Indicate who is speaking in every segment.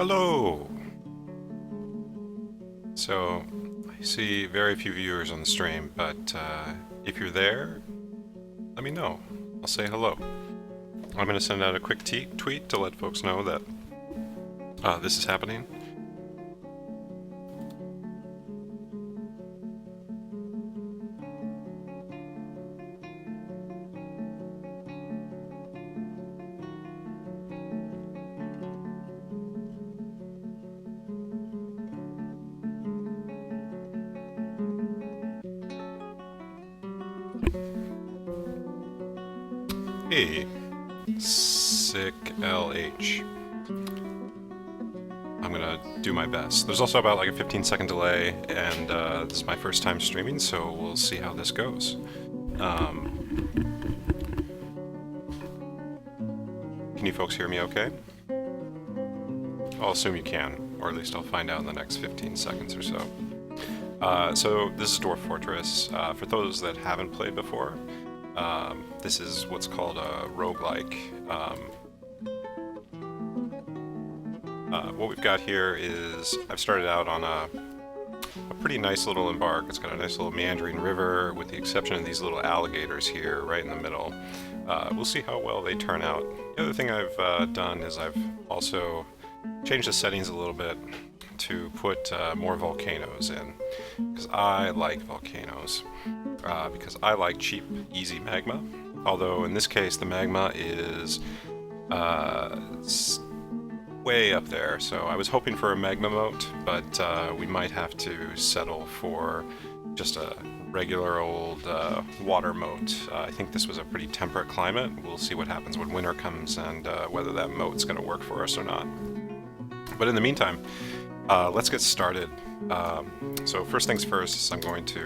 Speaker 1: Hello! So, I see very few viewers on the stream, but if you're there, let me know. I'll say hello. I'm going to send out a quick tweet to let folks know that this is happening. Hey, sick LH. I'm gonna do my best. There's also about like a 15-second delay, and this is my first time streaming, so we'll see how this goes. Can you folks hear me okay? I'll assume you can, or at least I'll find out in the next 15 seconds or so. So this is Dwarf Fortress. For those that haven't played before, this is what's called a roguelike. What we've got here is, I've started out on a pretty nice little embark. It's got a nice little meandering river, with the exception of these little alligators here, right in the middle. We'll see how well they turn out. The other thing I've done is I've also changed the settings a little bit to put more volcanoes in, because I like volcanoes. Because I like cheap, easy magma. Although in this case, the magma is way up there. So I was hoping for a magma moat, but we might have to settle for just a regular old water moat. I think this was a pretty temperate climate. We'll see what happens when winter comes and whether that moat's going to work for us or not. But in the meantime, let's get started. So first things first, I'm going to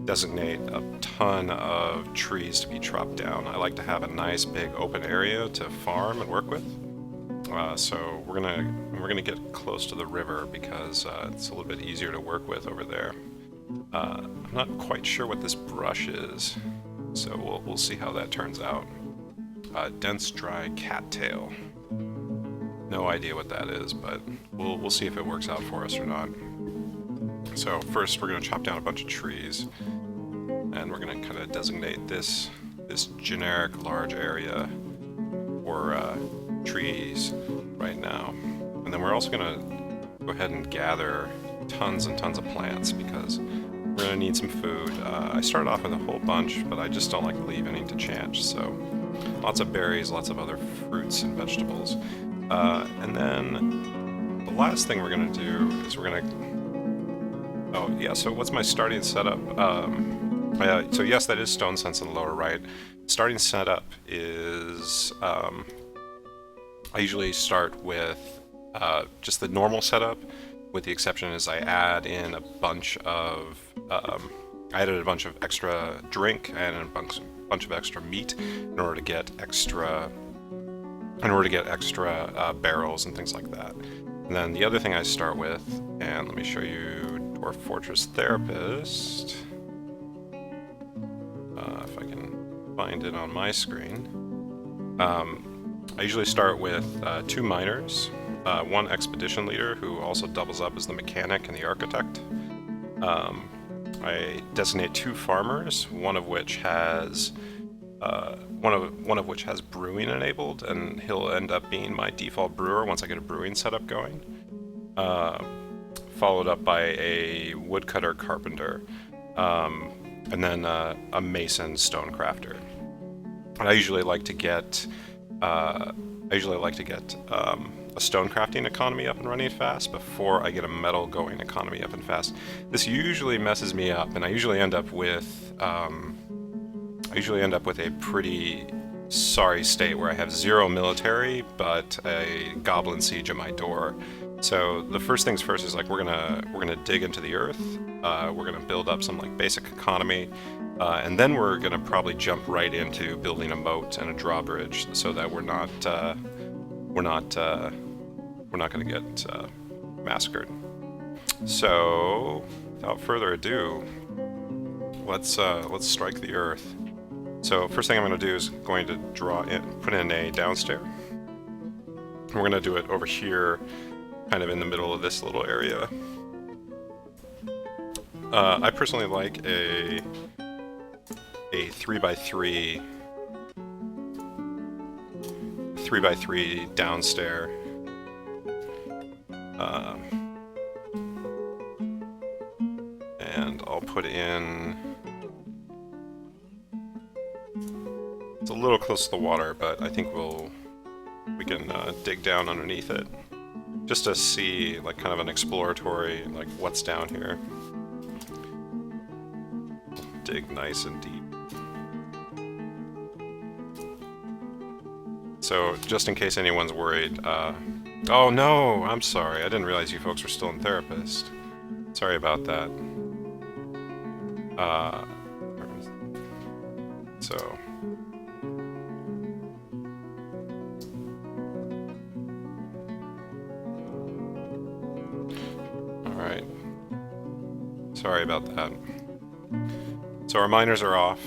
Speaker 1: designate a ton of trees to be chopped down. I like to have a nice big open area to farm and work with. So we're gonna get close to the river because it's a little bit easier to work with over there. I'm not quite sure what this brush is, so we'll see how that turns out. Dense dry cattail. No idea what that is, but we'll see if it works out for us or not. So first, we're gonna chop down a bunch of trees, and we're gonna kind of designate this generic large area for trees right now. And then we're also gonna go ahead and gather tons and tons of plants because we're gonna need some food. I started off with a whole bunch, but I just don't like to leave any to chance. So lots of berries, lots of other fruits and vegetables. And then the last thing we're gonna do is oh yeah, so what's my starting setup? So yes, that is stone sense in the lower right. Starting setup is, I usually start with just the normal setup, with the exception is I add in a bunch of, I added a bunch of extra drink and a bunch of extra meat in order to get extra barrels and things like that. And then the other thing I start with, and let me show you Dwarf Fortress Therapist, if I can find it on my screen. I usually start with 2 miners, 1 expedition leader who also doubles up as the mechanic and the architect. I designate 2 farmers, one of which has brewing enabled, and he'll end up being my default brewer once I get a brewing setup going. Followed up by a woodcutter carpenter, and then a mason stone crafter. And I usually like to get a stone crafting economy up and running fast before I get a metal going economy up and fast. This usually messes me up, and I usually end up with a pretty sorry state where I have 0 military, but a goblin siege at my door. So the first things first is like we're gonna dig into the earth. We're gonna build up some like basic economy, and then we're gonna probably jump right into building a moat and a drawbridge so that we're not gonna get massacred. So without further ado, let's strike the earth. So first thing I'm going to do is going to put in a downstairs. We're going to do it over here kind of in the middle of this little area. I personally like a 3x3 downstair. And I'll put in... It's a little close to the water, but I think we can dig down underneath it. Just to see, like, kind of an exploratory, like, what's down here. Dig nice and deep. So, just in case anyone's worried, oh no, I'm sorry, I didn't realize you folks were still in Therapist. Sorry about that. So... Alright. Sorry about that. So our miners are off.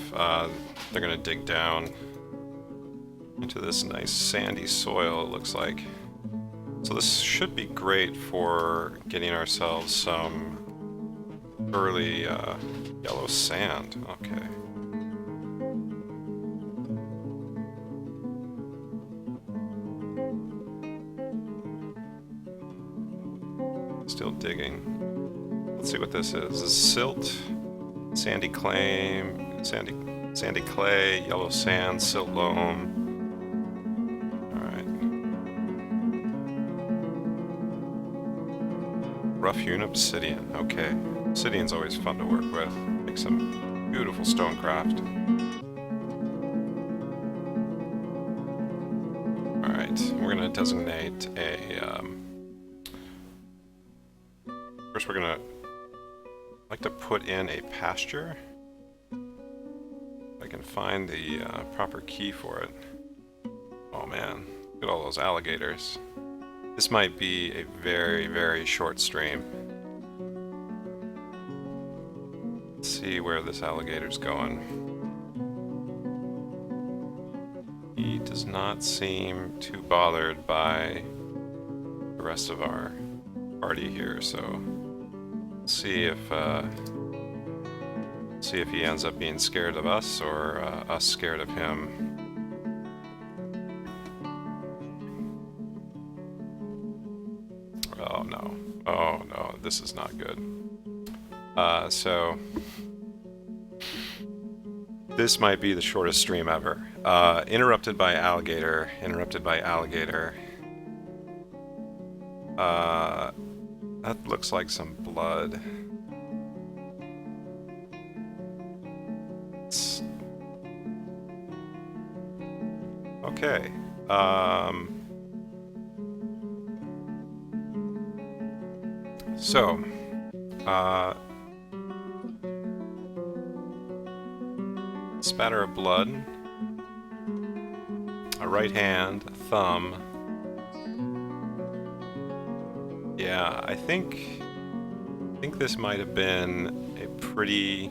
Speaker 1: They're gonna dig down into this nice sandy soil, it looks like. So this should be great for getting ourselves some early yellow sand. Okay. Still digging. Let's see what this is. This is silt, sandy clay, sandy clay, yellow sand, silt loam. Rough-hewn obsidian. Okay. Obsidian's always fun to work with. Make some beautiful stonecraft. Alright, we're going to designate a... First we're going to like to put in a pasture. If I can find the proper key for it. Oh man, look at all those alligators. This might be a very, very short stream. Let's see where this alligator's going. He does not seem too bothered by the rest of our party here, so let's see if he ends up being scared of us or us scared of him. Oh no. Oh no, this is not good. So this might be the shortest stream ever. Interrupted by alligator. That looks like some blood. Okay. So, spatter of blood, a right hand, a thumb. Yeah, I think this might have been a pretty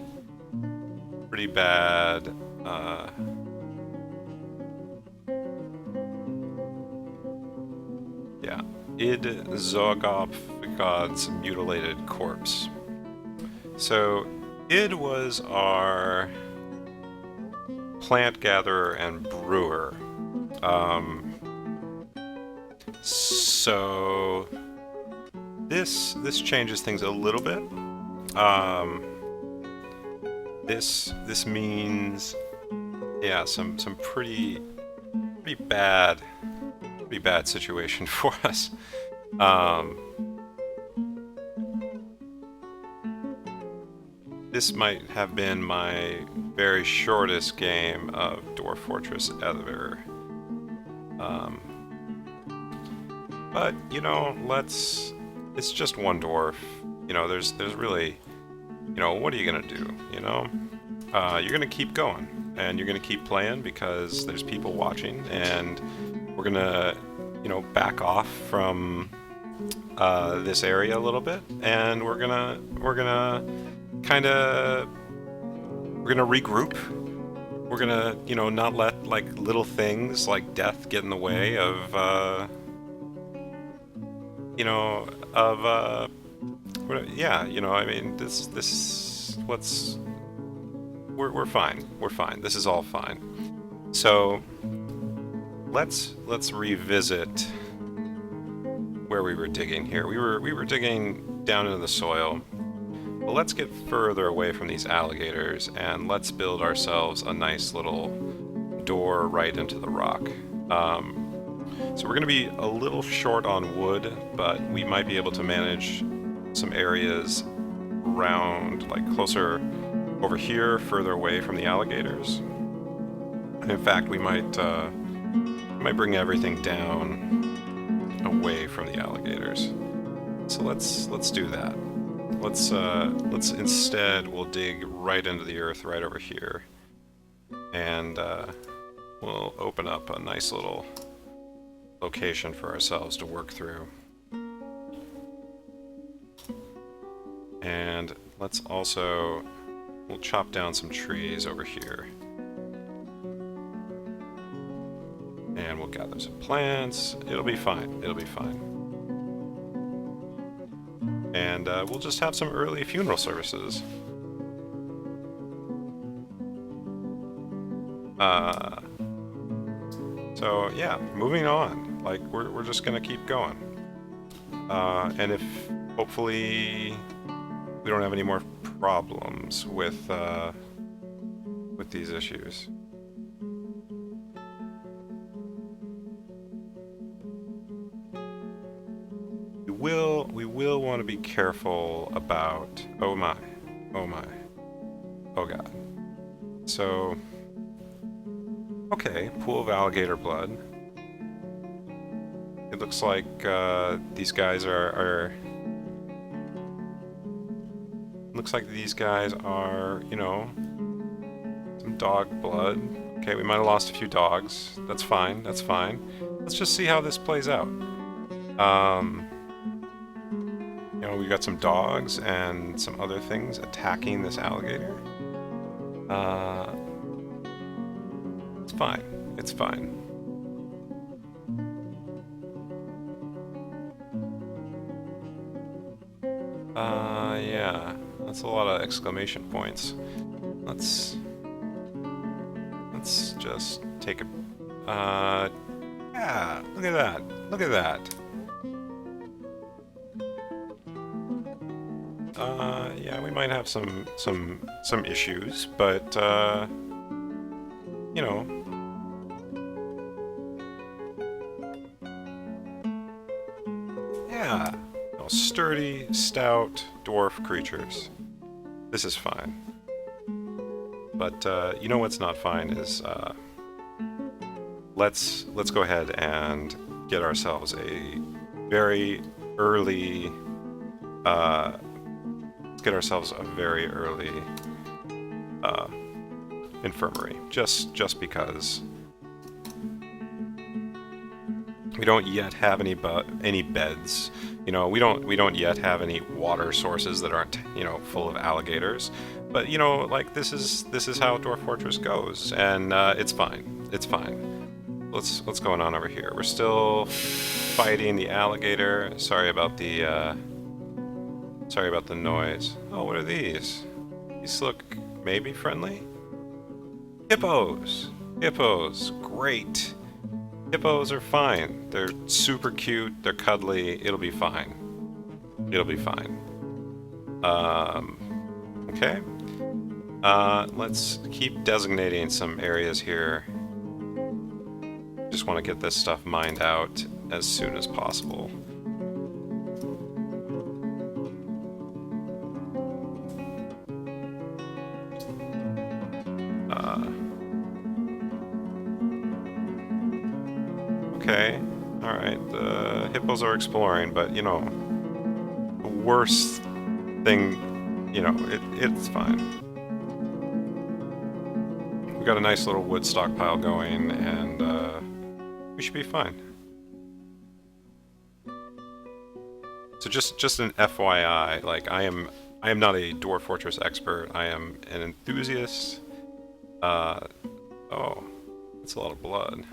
Speaker 1: bad yeah, id Zogophigod's mutilated corpse. So id was our plant gatherer and brewer. So this changes things a little bit. This means, yeah, some pretty bad situation for us. This might have been my very shortest game of Dwarf Fortress ever. But you know, it's just one dwarf. You know, there's really, you know, what are you gonna do? You know, you're gonna keep going and you're gonna keep playing because there's people watching, and we're gonna, you know, back off from this area a little bit, and we're gonna regroup. We're gonna, you know, not let like little things like death get in the way of you know, of yeah, you know, I mean, we're fine. We're fine. This is all fine. So let's revisit where we were digging here. We were digging down into the soil. But let's get further away from these alligators and let's build ourselves a nice little door right into the rock. So we're going to be a little short on wood, but we might be able to manage some areas around, like closer over here, further away from the alligators. And in fact, we might bring everything down away from the alligators. So let's do that. Let's instead, we'll dig right into the earth right over here, and we'll open up a nice little location for ourselves to work through. And let's also, we'll chop down some trees over here. And we'll gather some plants. It'll be fine. It'll be fine. And we'll just have some early funeral services. So yeah, moving on. Like we're just gonna keep going. And if hopefully we don't have any more problems with these issues. We will want to be careful about, oh my, oh god. So, okay, pool of alligator blood. It looks like these guys looks like these guys are, you know, some dog blood. Okay, we might have lost a few dogs. That's fine, that's fine. Let's just see how this plays out. You know, we got some dogs and some other things attacking this alligator. It's fine. It's fine. Yeah, that's a lot of exclamation points. Let's just take a, yeah, look at that. Look at that. Yeah, we might have some issues, but you know, yeah, no, sturdy, stout dwarf creatures. This is fine. But you know what's not fine is let's go ahead and get ourselves a very early. Get ourselves a very early infirmary, just because we don't yet have any beds. You know, we don't yet have any water sources that aren't, you know, full of alligators. But you know, like this is how Dwarf Fortress goes, and it's fine. It's fine. What's going on over here? We're still fighting the alligator. Sorry about the noise. Oh, what are these? These look maybe friendly? Hippos! Hippos! Great! Hippos are fine. They're super cute, they're cuddly, it'll be fine. It'll be fine. Okay. Let's keep designating some areas here. Just want to get this stuff mined out as soon as possible. Okay, alright, the hippos are exploring, but, you know, the worst thing, you know, it's fine. We got a nice little wood stockpile going, and we should be fine. So just an FYI, like, I am not a Dwarf Fortress expert, I am an enthusiast. Oh, that's a lot of blood.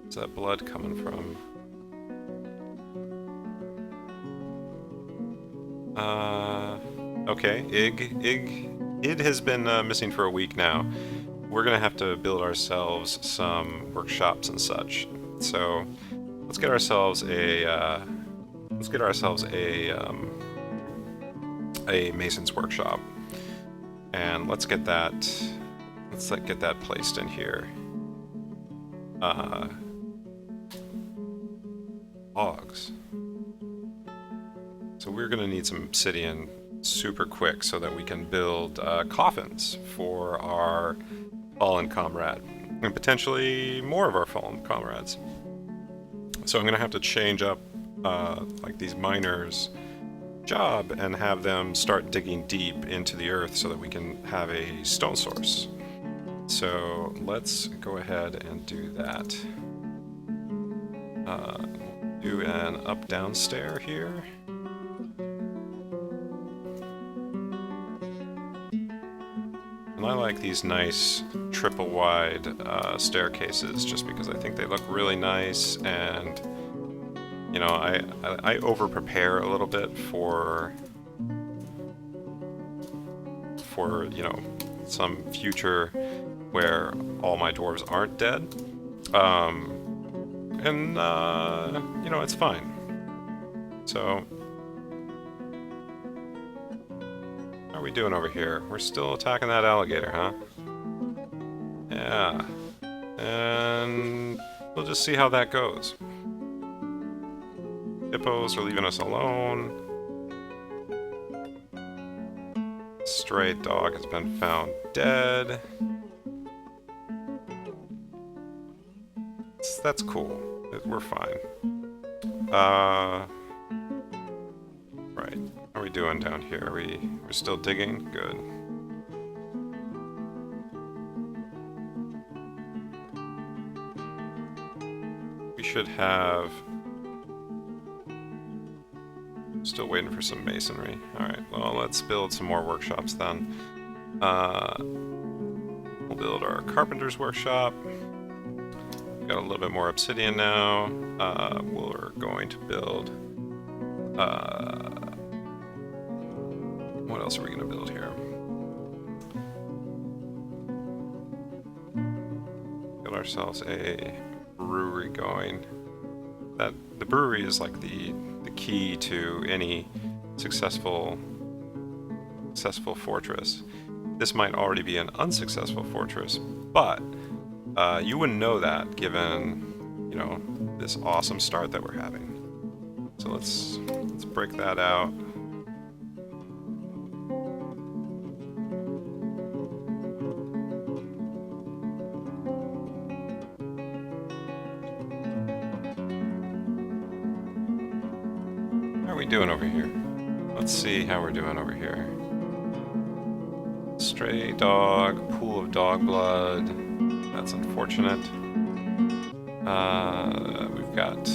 Speaker 1: Where's that blood coming from? Okay, Ig has been missing for a week now. We're gonna have to build ourselves some workshops and such. So let's get ourselves a mason's workshop, and let's get that placed in here. Logs. So we're gonna need some obsidian super quick so that we can build coffins for our fallen comrade, and potentially more of our fallen comrades. So I'm gonna have to change up like these miners' job and have them start digging deep into the earth so that we can have a stone source. So let's go ahead and do that. Do an up-down stair here. And I like these nice triple wide staircases just because I think they look really nice, and you know, I over prepare a little bit for you know, some future where all my dwarves aren't dead. You know, it's fine. So how are we doing over here? We're still attacking that alligator, huh? Yeah. And we'll just see how that goes. Hippos are leaving us alone. Stray dog has been found dead. That's cool. We're fine. Right. How are we doing down here? We're still digging? Good. We should have... Still waiting for some masonry. Alright, well, let's build some more workshops then. We'll build our carpenter's workshop. Got a little bit more obsidian now. We're going to build... what else are we going to build here? Build ourselves a brewery going. The brewery is like the key to any successful fortress. This might already be an unsuccessful fortress, but you wouldn't know that given, you know, this awesome start that we're having. So let's break that out. How are we doing over here? Let's see how we're doing over here. Stray dog, pool of dog blood. That's unfortunate. We've got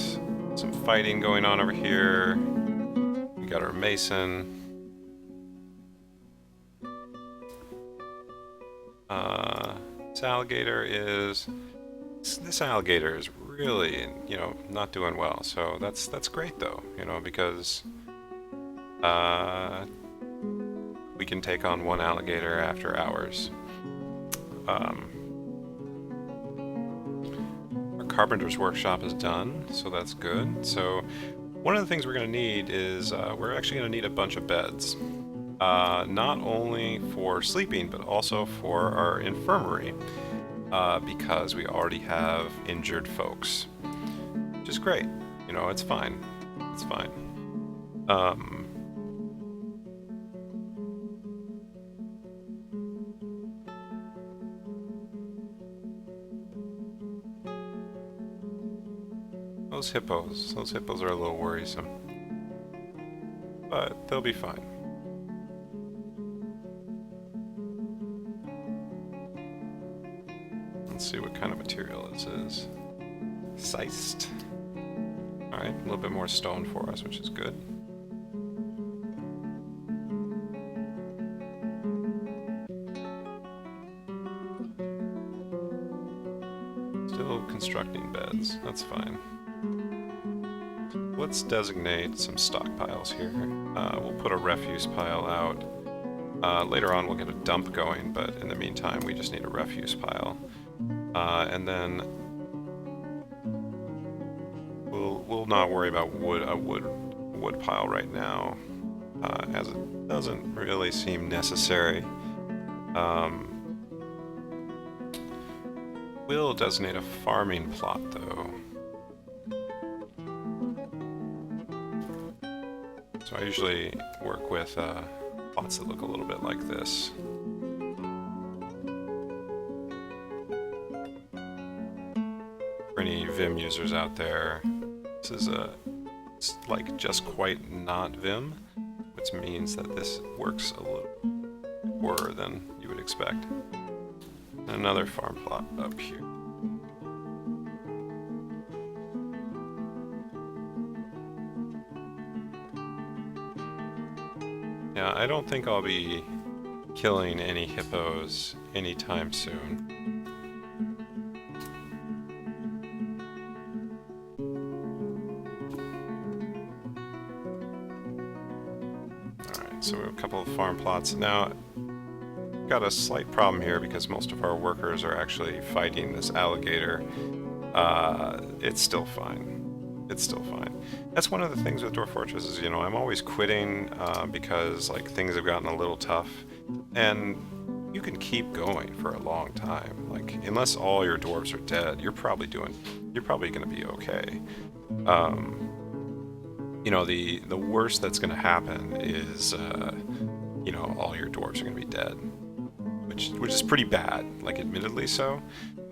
Speaker 1: some fighting going on over here. We got our mason. This alligator is really, you know, not doing well. So that's great though, you know, because we can take on one alligator after hours. Our carpenter's workshop is done, so that's good. So one of the things we're going to need is we're actually going to need a bunch of beds. Not only for sleeping, but also for our infirmary, because we already have injured folks, which is great. You know, it's fine. It's fine. Those hippos are a little worrisome, but they'll be fine. Let's see what kind of material this is. Seist. Alright, a little bit more stone for us, which is good. Still constructing beds, that's fine. let's designate some stockpiles here. We'll put a refuse pile out. Later on we'll get a dump going, but in the meantime we just need a refuse pile. And then we'll not worry about a wood pile right now, as it doesn't really seem necessary. We'll designate a farming plot though. So I usually work with plots that look a little bit like this. For any Vim users out there, this is it's like just quite not Vim, which means that this works a little poorer than you would expect. Another farm plot up here. Yeah, I don't think I'll be killing any hippos anytime soon. Alright, so we have a couple of farm plots. Now, got a slight problem here because most of our workers are actually fighting this alligator. It's still fine. It's still fine. That's one of the things with Dwarf Fortress is, you know, I'm always quitting because like things have gotten a little tough, and you can keep going for a long time. Like unless all your dwarves are dead, you're probably going to be okay. You know, the worst that's going to happen is you know, all your dwarves are going to be dead, which is pretty bad. Like admittedly so,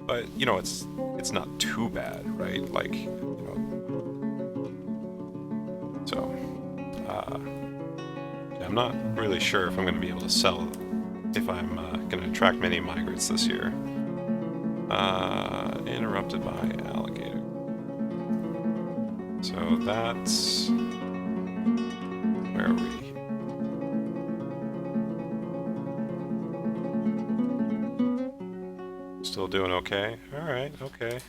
Speaker 1: but you know, it's not too bad, right? Like, you know, so yeah, I'm not really sure if I'm going to be able to sell, if I'm going to attract many migrants this year. Interrupted by alligator. So that's where are we? Still doing okay? Alright, okay.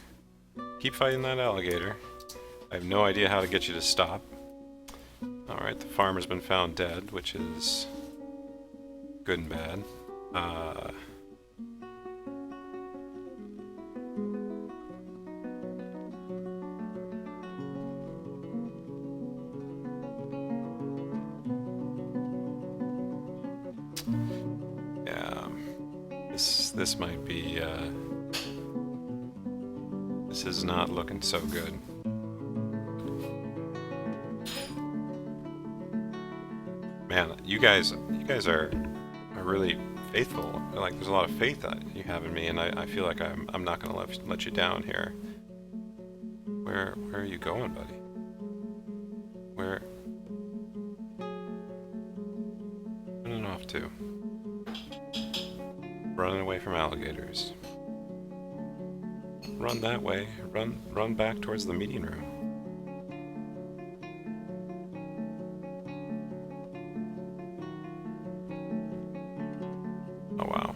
Speaker 1: Keep fighting that alligator. I have no idea how to get you to stop. Alright, the farmer's been found dead, which is good and bad. Yeah, this might be, this is not looking so good. Man, you guys are really faithful. Like, there's a lot of faith that you have in me, and I feel like I'm not gonna let you down here. Where are you going, buddy? Where? Running off to? Running away from alligators. Run that way. Run back towards the meeting room. Oh wow,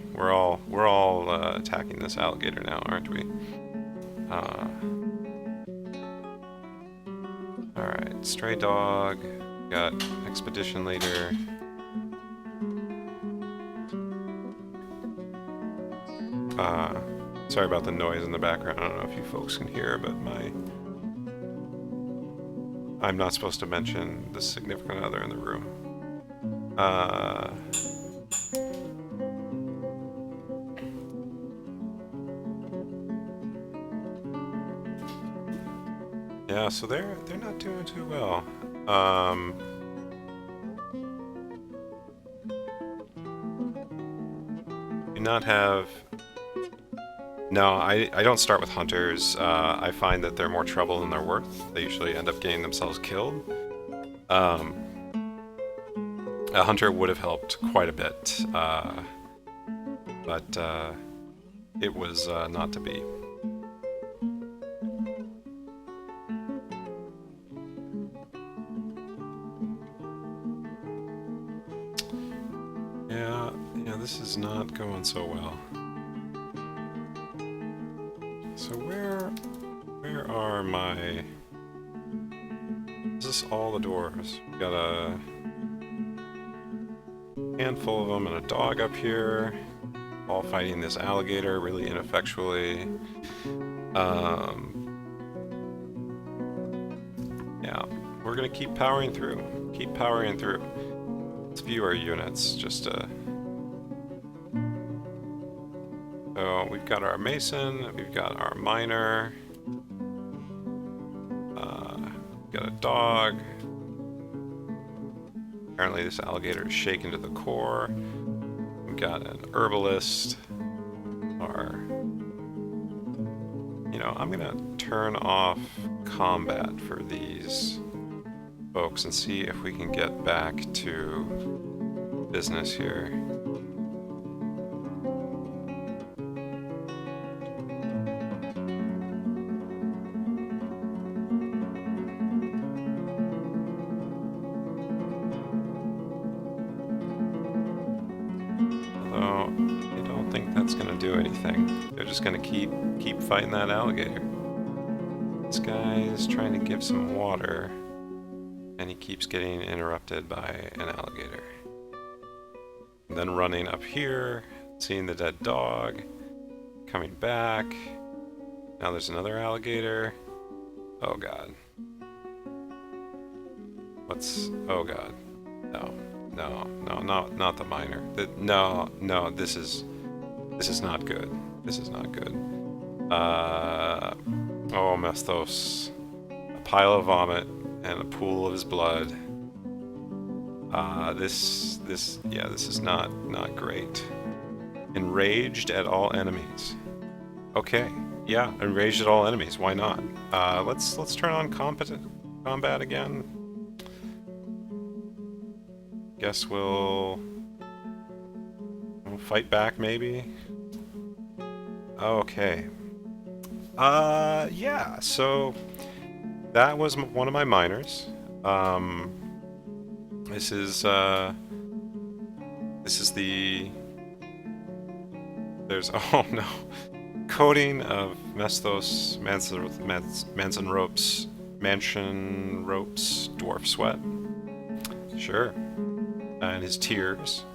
Speaker 1: we're all attacking this alligator now, aren't we? All right, stray dog. Got expedition leader. Sorry about the noise in the background. I don't know if you folks can hear, but I'm not supposed to mention the significant other in the room. Yeah, so they're not doing too well. Do not have. No, I don't start with hunters. I find that they're more trouble than they're worth. They usually end up getting themselves killed. A hunter would have helped quite a bit, but it was not to be. Yeah, this is not going so well. So where are my... This this all the dwarves? We've got a handful of them and a dog up here, all fighting this alligator really ineffectually. Yeah, we're gonna keep powering through. Keep powering through. Let's view our units just to... So we've got our mason, we've got our miner, we've got a dog. Apparently this alligator is shaken to the core. We've got an herbalist. You know, I'm gonna turn off combat for these folks and see if we can get back to business here. Although I don't think that's gonna do anything. They're just gonna keep fighting that alligator. This guy is trying to give some water, and he keeps getting interrupted by an alligator. And then running up here, seeing the dead dog, coming back. Now there's another alligator. Oh god. Oh god. No, not the miner. No, this is not good. This is not good. Oh, Mestos. A pile of vomit and a pool of his blood. This is not great. Enraged at all enemies. Okay, yeah, enraged at all enemies. Why not? Let's turn on combat again. Guess we'll fight back, maybe. Okay. Yeah. So that was one of my miners. This is the... There's... Oh no. Coating of Mestos, Mansion ropes, dwarf sweat. Sure. And his tears.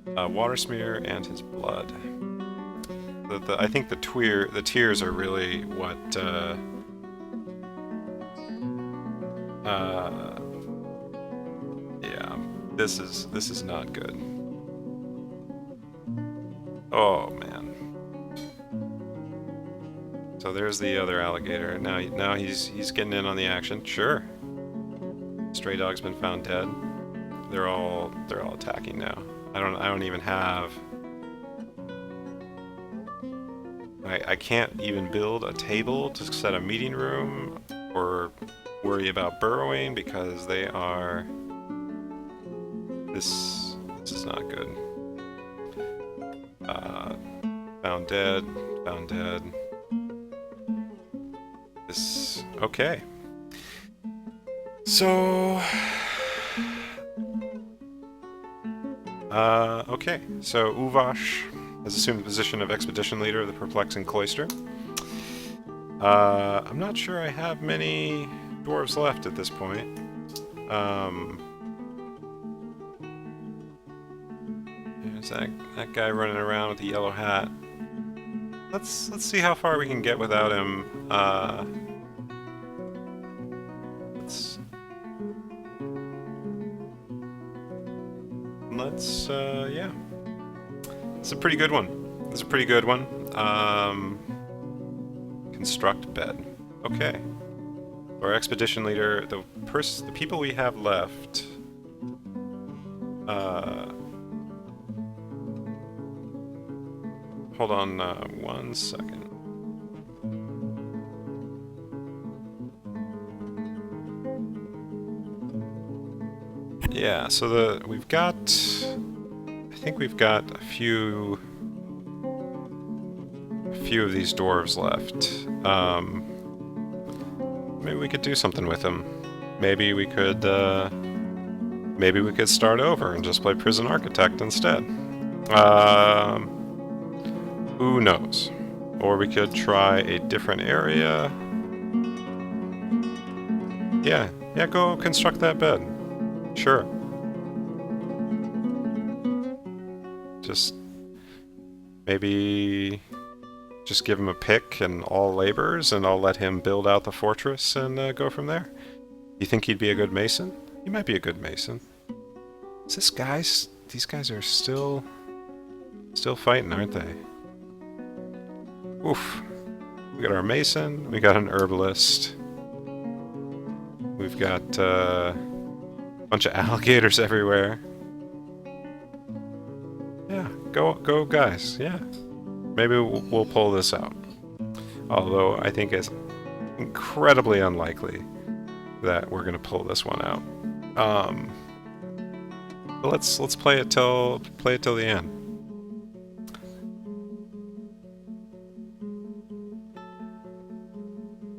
Speaker 1: Water smear and his blood. I think the tears are really what yeah, this is not good. Oh man. So there's the other alligator. Now he's getting in on the action. Sure. Stray dog's been found dead. They're all attacking now. I don't even have... I can't even build a table to set a meeting room or worry about burrowing because they are... This is not good. Found dead. Okay. So... okay, so Uvash has assumed the position of expedition leader of the perplexing cloister. I'm not sure I have many dwarves left at this point. There's that guy running around with the yellow hat. Let's see how far we can get without him. Yeah. It's a pretty good one. Construct bed. Okay. Our expedition leader, the people we have left. Hold on 1 second. Yeah, so we've got... I think we've got a few of these dwarves left. Maybe we could do something with them. Maybe we could start over and just play Prison Architect instead. Who knows? Or we could try a different area. Yeah, Yeah, go construct that bed. Sure. Just maybe just give him a pick and all labors, and I'll let him build out the fortress and go from there. You think he'd be a good mason? He might be a good mason. Is this guys? These guys are still fighting, aren't they? Oof. We got our mason. We got an herbalist. We've got a bunch of alligators everywhere. Yeah, go guys. Yeah, maybe we'll pull this out. Although I think it's incredibly unlikely that we're gonna pull this one out. But let's play it till the end.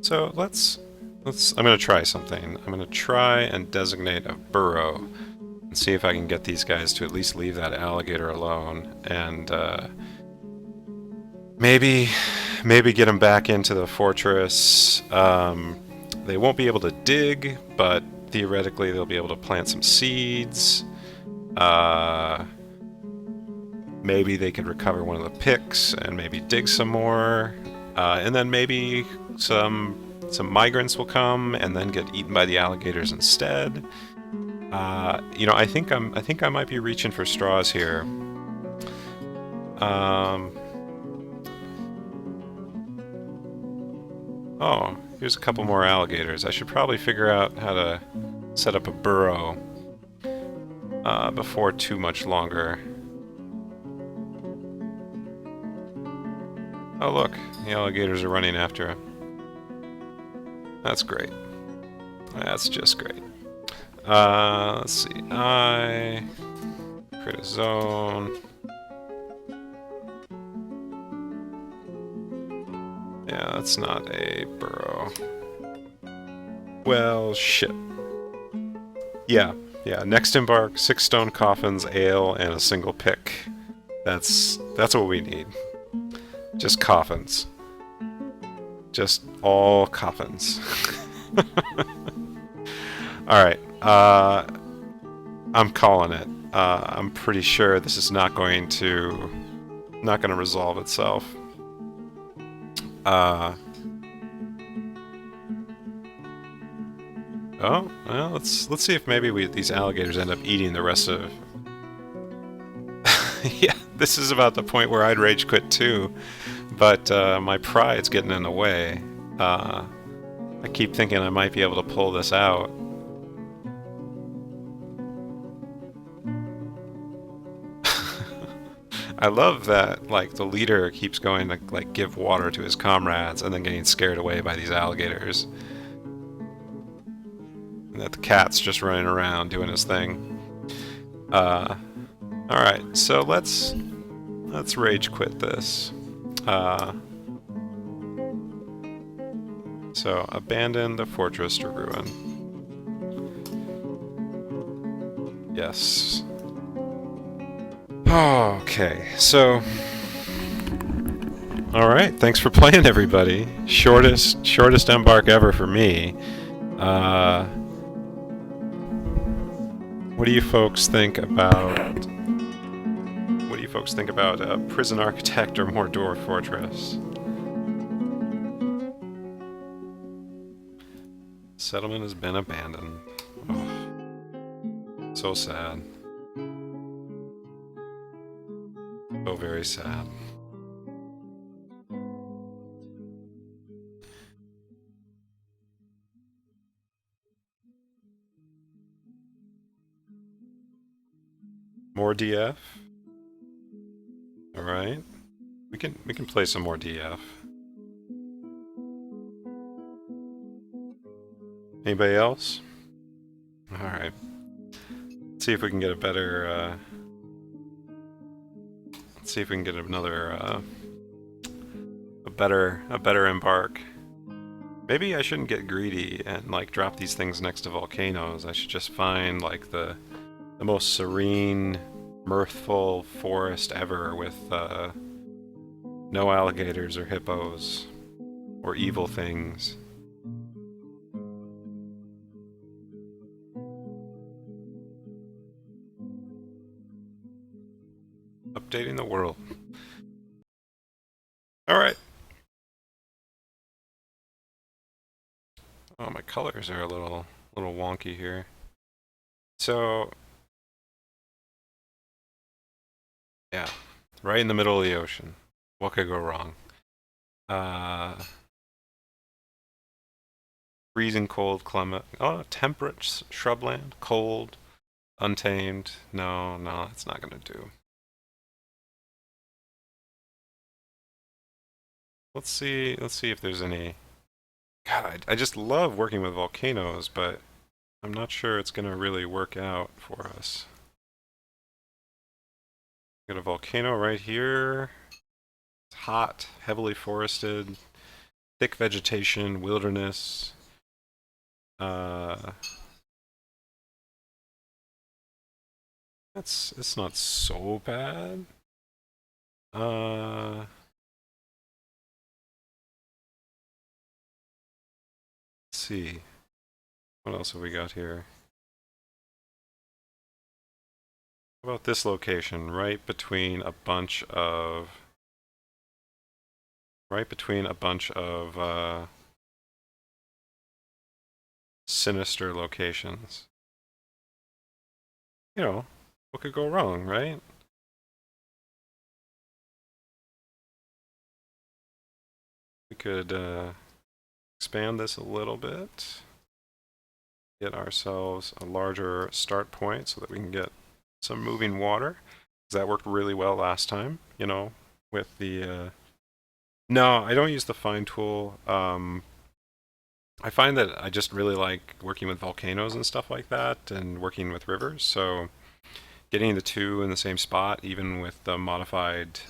Speaker 1: So I'm gonna try something. I'm gonna try and designate a burrow and see if I can get these guys to at least leave that alligator alone, and maybe get them back into the fortress. They won't be able to dig, but theoretically they'll be able to plant some seeds. Maybe they could recover one of the picks and maybe dig some more, and then maybe some migrants will come and then get eaten by the alligators instead. You know, I think I might be reaching for straws here. Oh, here's a couple more alligators. I should probably figure out how to set up a burrow before too much longer. Oh look, the alligators are running after him. That's great. That's just great. Let's see. Create a zone. Yeah, that's not a burrow. Well, shit. Yeah. Next embark, 6 stone coffins, ale, and a single pick. That's what we need. Just coffins. Just all coffins. Alright, I'm calling it. I'm pretty sure this is not going to resolve itself. Oh, well, let's see if maybe these alligators end up eating the rest of... Yeah, this is about the point where I'd rage quit too, but my pride's getting in the way. I keep thinking I might be able to pull this out. I love that, like, the leader keeps going to, like, give water to his comrades and then getting scared away by these alligators. And that the cat's just running around doing his thing. Alright, so let's rage quit this. So, abandon the fortress to ruin. Yes. Okay, so... Alright, thanks for playing, everybody. Shortest embark ever for me. What do you folks think about... Prison Architect or more Dwarf Fortress? Settlement has been abandoned. Oh, so sad. So very sad. More DF? Alright. We can play some more DF. Anybody else? Alright. Let's see if we can get a better, let's see if we can get another, a better embark. Maybe I shouldn't get greedy and, like, drop these things next to volcanoes. I should just find, like, the most serene, mirthful forest ever with, no alligators or hippos or evil things. Updating the world. Alright. Oh, my colors are a little wonky here. So, yeah. Right in the middle of the ocean. What could go wrong? Uh, Freezing cold climate. Oh, temperate shrubland. Cold. Untamed. No, no, that's not gonna do. Let's see if there's any. God, I just love working with volcanoes, but I'm not sure it's gonna really work out for us. Got a volcano right here. It's hot, heavily forested, thick vegetation, wilderness. Uh, it's not so bad. Let's see. What else have we got here? How about this location, right between a bunch of sinister locations. You know, what could go wrong, right? We could expand this a little bit, get ourselves a larger start point so that we can get some moving water. That worked really well last time, you know, with the. No, I don't use the fine tool. I find that I just really like working with volcanoes and stuff like that, and working with rivers. So getting the two in the same spot, even with the modified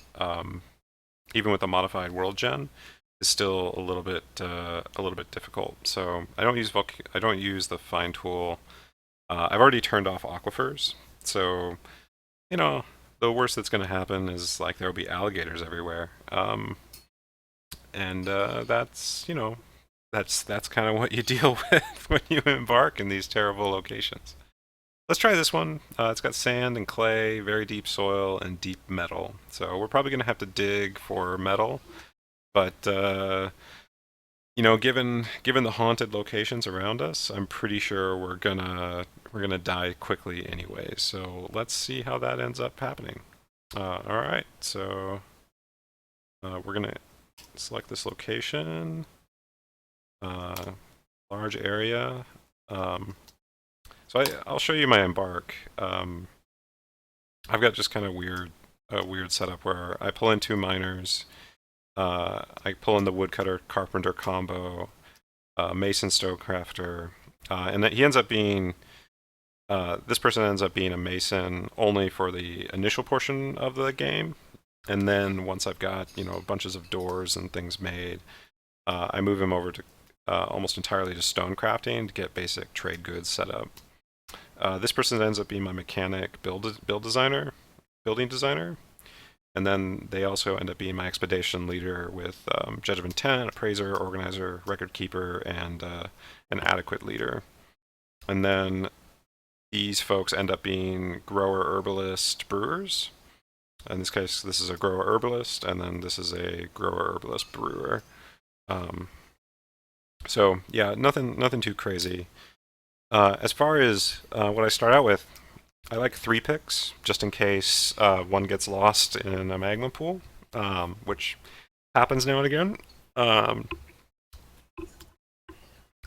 Speaker 1: world gen, is still a little bit difficult. So I don't use the fine tool. I've already turned off aquifers, so you know the worst that's going to happen is like there will be alligators everywhere, and that's that's kind of what you deal with when you embark in these terrible locations. Let's try this one. It's got sand and clay, very deep soil, and deep metal. So we're probably going to have to dig for metal, but given the haunted locations around us, I'm pretty sure we're gonna die quickly anyway. So let's see how that ends up happening. All right, so we're gonna select this location, uh, large area. I'll show you my embark. I've got just kind of a weird setup where I pull in two miners. I pull in the woodcutter carpenter combo, mason stonecrafter, and that he ends up being this person ends up being a mason only for the initial portion of the game, and then once I've got bunches of doors and things made, I move him over to almost entirely to stonecrafting to get basic trade goods set up. This person ends up being my mechanic building designer, and then they also end up being my expedition leader with judge of intent, appraiser, organizer, record keeper, and an adequate leader. And then these folks end up being grower, herbalist, brewers. In this case, this is a grower herbalist, and then this is a grower herbalist brewer. Um, so yeah, nothing too crazy. As far as what I start out with, I like 3 picks just in case one gets lost in a magma pool, which happens now and again. A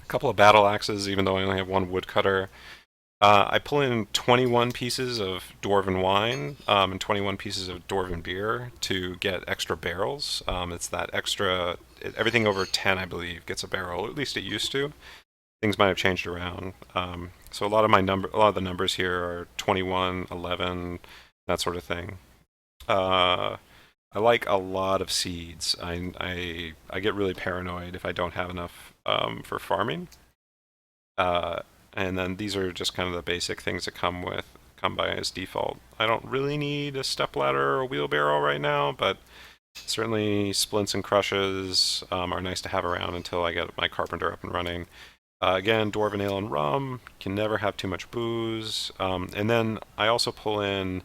Speaker 1: couple of battle axes, even though I only have one woodcutter. I pull in 21 pieces of dwarven wine and 21 pieces of dwarven beer to get extra barrels. It's that extra. Everything over 10, I believe, gets a barrel. At least it used to. Things might have changed around. So a lot of the numbers here are 21, 11, that sort of thing. I like a lot of seeds. I get really paranoid if I don't have enough for farming. Uh, and then these are just kind of the basic things that come by as default. I don't really need a stepladder or a wheelbarrow right now, but certainly splints and crushes are nice to have around until I get my carpenter up and running. Again, dwarven ale and rum. Can never have too much booze. And then I also pull in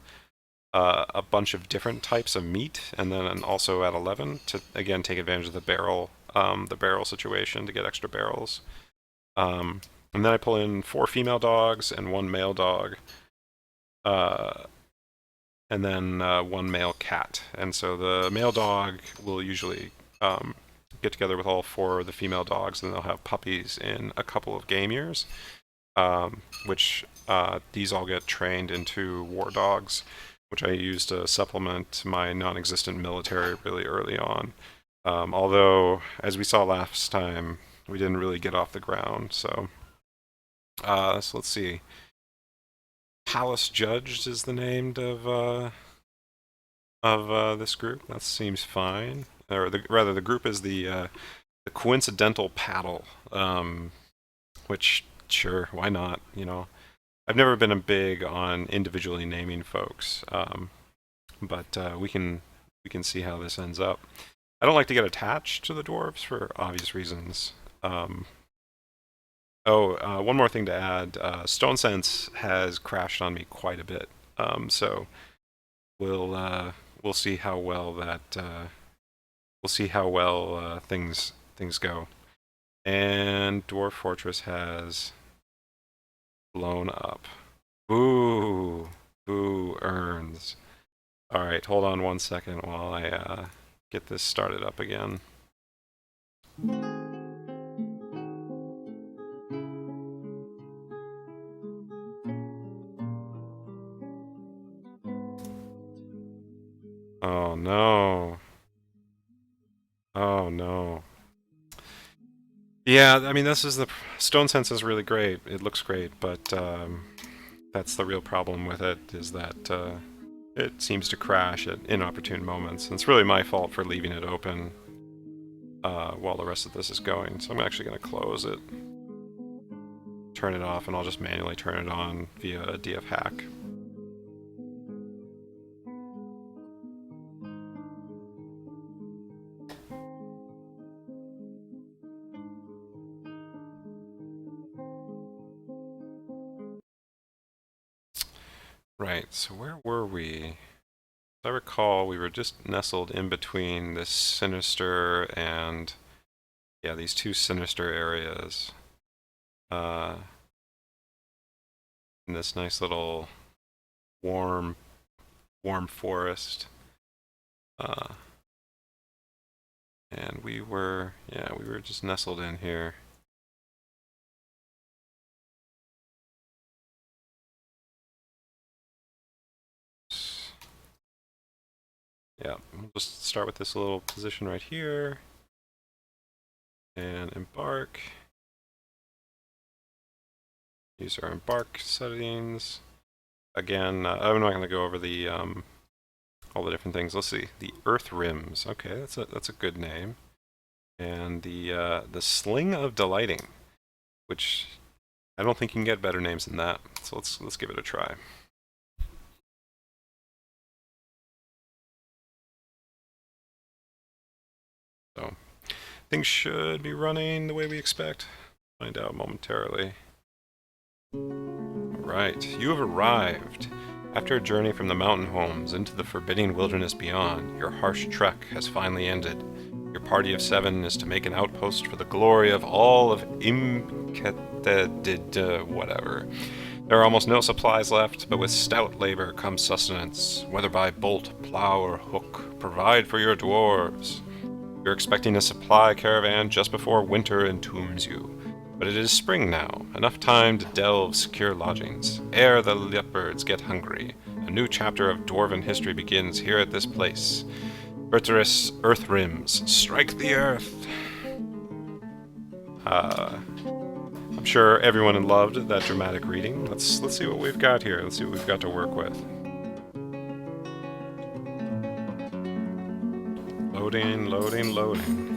Speaker 1: a bunch of different types of meat, and then also at 11 to again take advantage of the barrel situation to get extra barrels. And then I pull in 4 female dogs and 1 male dog, uh, and then 1 male cat. And so the male dog will usually get together with all 4 of the female dogs, and they'll have puppies in a couple of game years, which these all get trained into war dogs, which I use to supplement my non-existent military really early on. Although, as we saw last time, we didn't really get off the ground. So let's see. Palace Judged is the name of this group. That seems fine. Or rather, the group is the Coincidental Paddle, which sure, why not? You know, I've never been a big on individually naming folks, but we can see how this ends up. I don't like to get attached to the dwarves for obvious reasons. One more thing to add. Stone Sense has crashed on me quite a bit, so we'll see how well things go. And Dwarf Fortress has blown up. Boo, boo earns. All right, hold on 1 second while I get this started up again. Oh no. Oh no. Yeah, I mean, this is the Stone Sense is really great. It looks great, but that's the real problem with it, is that it seems to crash at inopportune moments. And it's really my fault for leaving it open while the rest of this is going. So I'm actually going to close it, turn it off, and I'll just manually turn it on via a DF hack. Right, so where were we? As I recall, we were just nestled in between this sinister and, yeah, these 2 sinister areas. In this nice little warm forest. And we were just nestled in here. Yeah, we'll just start with this little position right here. And embark. Use our embark settings. Again, I'm not going to go over the all the different things. Let's see. The Earth Rims. Okay, that's a good name. And the Sling of Delighting, which I don't think you can get better names than that. So let's give it a try. So things should be running the way we expect. Find out momentarily. Right, you have arrived. After a journey from the mountain homes into the forbidding wilderness beyond, your harsh trek has finally ended. Your party of 7 is to make an outpost for the glory of all of whatever. There are almost no supplies left, but with stout labor comes sustenance, whether by bolt, plow, or hook. Provide for your dwarves. You're expecting a supply caravan just before winter entombs you. But it is spring now, enough time to delve secure lodgings. Ere the leopards get hungry, a new chapter of dwarven history begins here at this place. Berteris Earth Rims, strike the earth! I'm sure everyone loved that dramatic reading. Let's see what we've got here. Let's see what we've got to work with. Loading, loading, loading.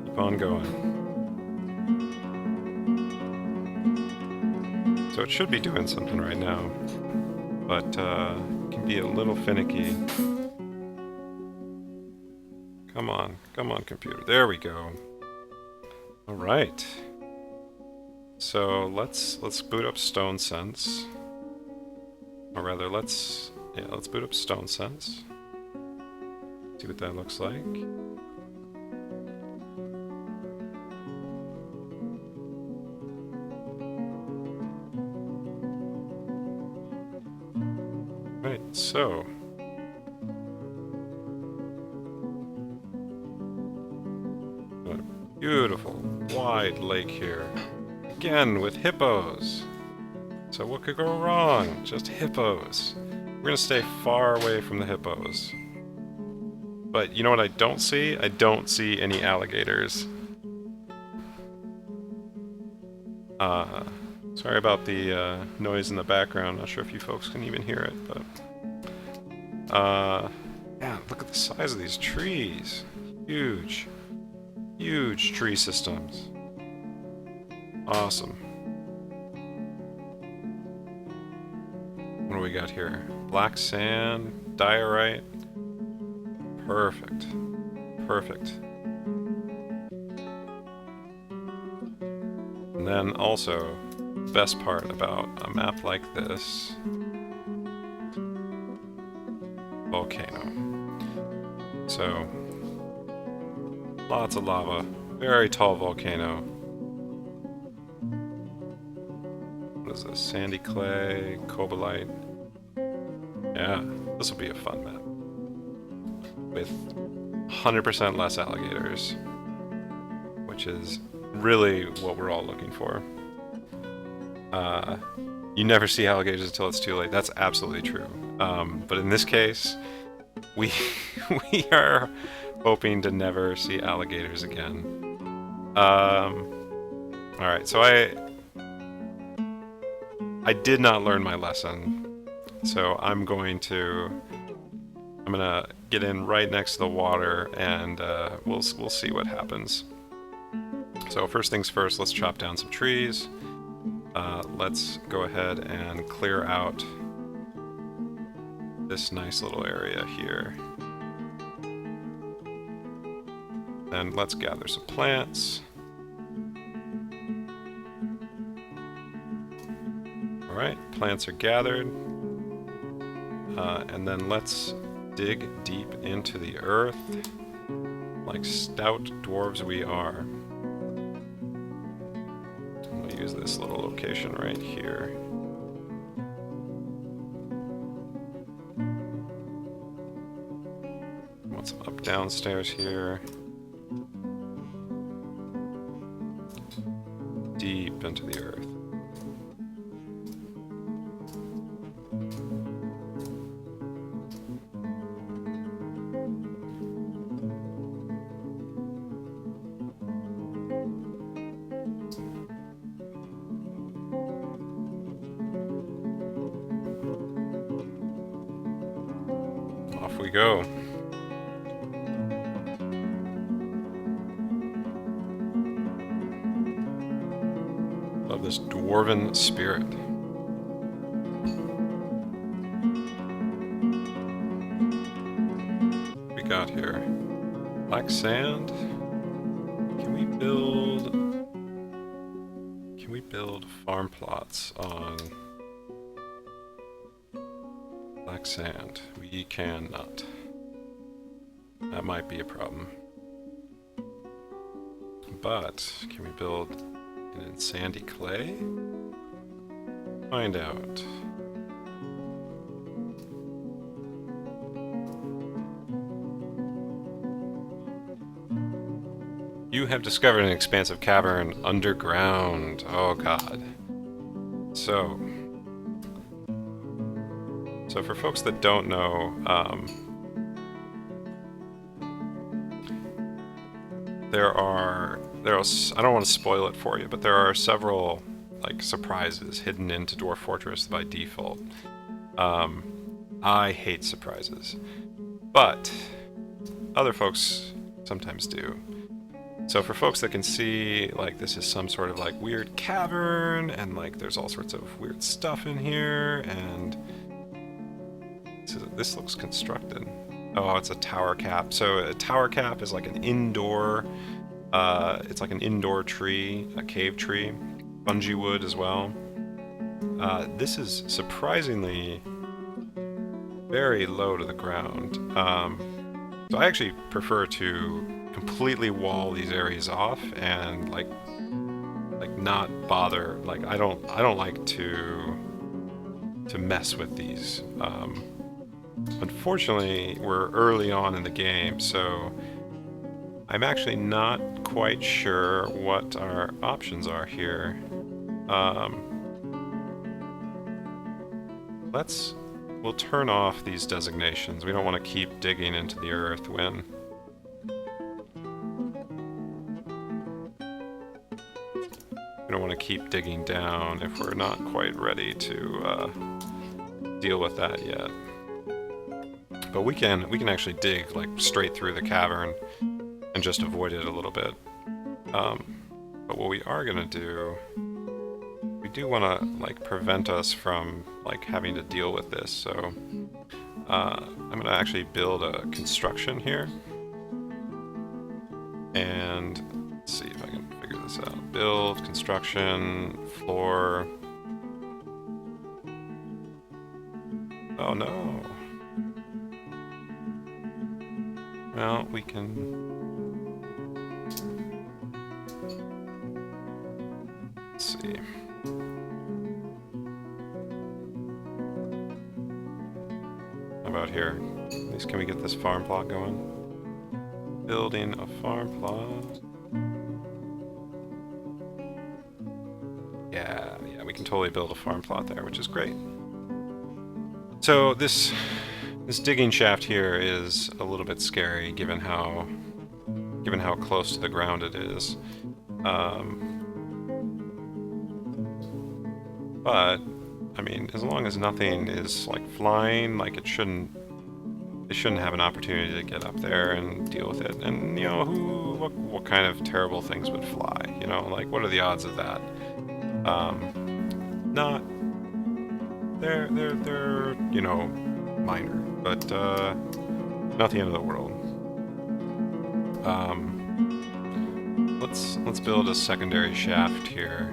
Speaker 1: Keep on going. So it should be doing something right now, but it can be a little finicky. Come on, computer. There we go. All right. So let's boot up Stone Sense. Or rather, let's boot up Stone Sense. See what that looks like. Right, so a beautiful wide lake here. Again with hippos. So what could go wrong? Just hippos. We're gonna stay far away from the hippos. But you know what I don't see? I don't see any alligators. Sorry about the noise in the background. Not sure if you folks can even hear it, but yeah, look at the size of these trees. Huge, huge tree systems. Awesome. What do we got here? Black sand, diorite. Perfect. Perfect. And then also, best part about a map like this, volcano. So, lots of lava, very tall volcano. What is this? Sandy clay, cobalite. Yeah, this will be a fun map. With 100% less alligators, which is really what we're all looking for. You never see alligators until it's too late. That's absolutely true. But in this case, we we are hoping to never see alligators again. Alright, so I did not learn my lesson. So I'm gonna get in right next to the water, and we'll see what happens. So first things first, let's chop down some trees. Let's go ahead and clear out this nice little area here. And let's gather some plants. Alright, plants are gathered. And then let's dig deep into the earth, like stout dwarves we are. I'm gonna use this little location right here. Want some up downstairs here. Deep into the earth. Off we go. Love this dwarven spirit. What we got here? Black sand. Can we build farm plots on black sand? We cannot. That might be a problem. But can we build it in sandy clay? Find out. You have discovered an expansive cavern underground. Oh god. So for folks that don't know, I don't want to spoil it for you, but there are several like surprises hidden into Dwarf Fortress by default. I hate surprises, but other folks sometimes do. So for folks that can see, like, this is some sort of like weird cavern, and like there's all sorts of weird stuff in here, and this looks constructed. Oh, it's a tower cap. So a tower cap is like an indoor, it's like an indoor tree, a cave tree. spongy wood as well. This is surprisingly very low to the ground. So I actually prefer to completely wall these areas off and like not bother. Like I don't like to mess with these. Unfortunately, we're early on in the game, so I'm actually not quite sure what our options are here. We'll turn off these designations. We don't want to keep digging into the earth when we don't want to keep digging down if we're not quite ready to deal with that yet. But we can actually dig like straight through the cavern and just avoid it a little bit. But what we are gonna do, we do want to like prevent us from like having to deal with this. So I'm gonna actually build a construction here, and let's see if I can figure this out. Build construction floor. Oh no. Well, we can. Let's see. How about here? At least can we get this farm plot going? Building a farm plot. Yeah, we can totally build a farm plot there, which is great. So this digging shaft here is a little bit scary, given how close to the ground it is. But I mean, as long as nothing is like flying, like it shouldn't have an opportunity to get up there and deal with it. And you know, what kind of terrible things would fly? You know, like what are the odds of that? Not they're you know, minor, but not the end of the world. Let's build a secondary shaft here.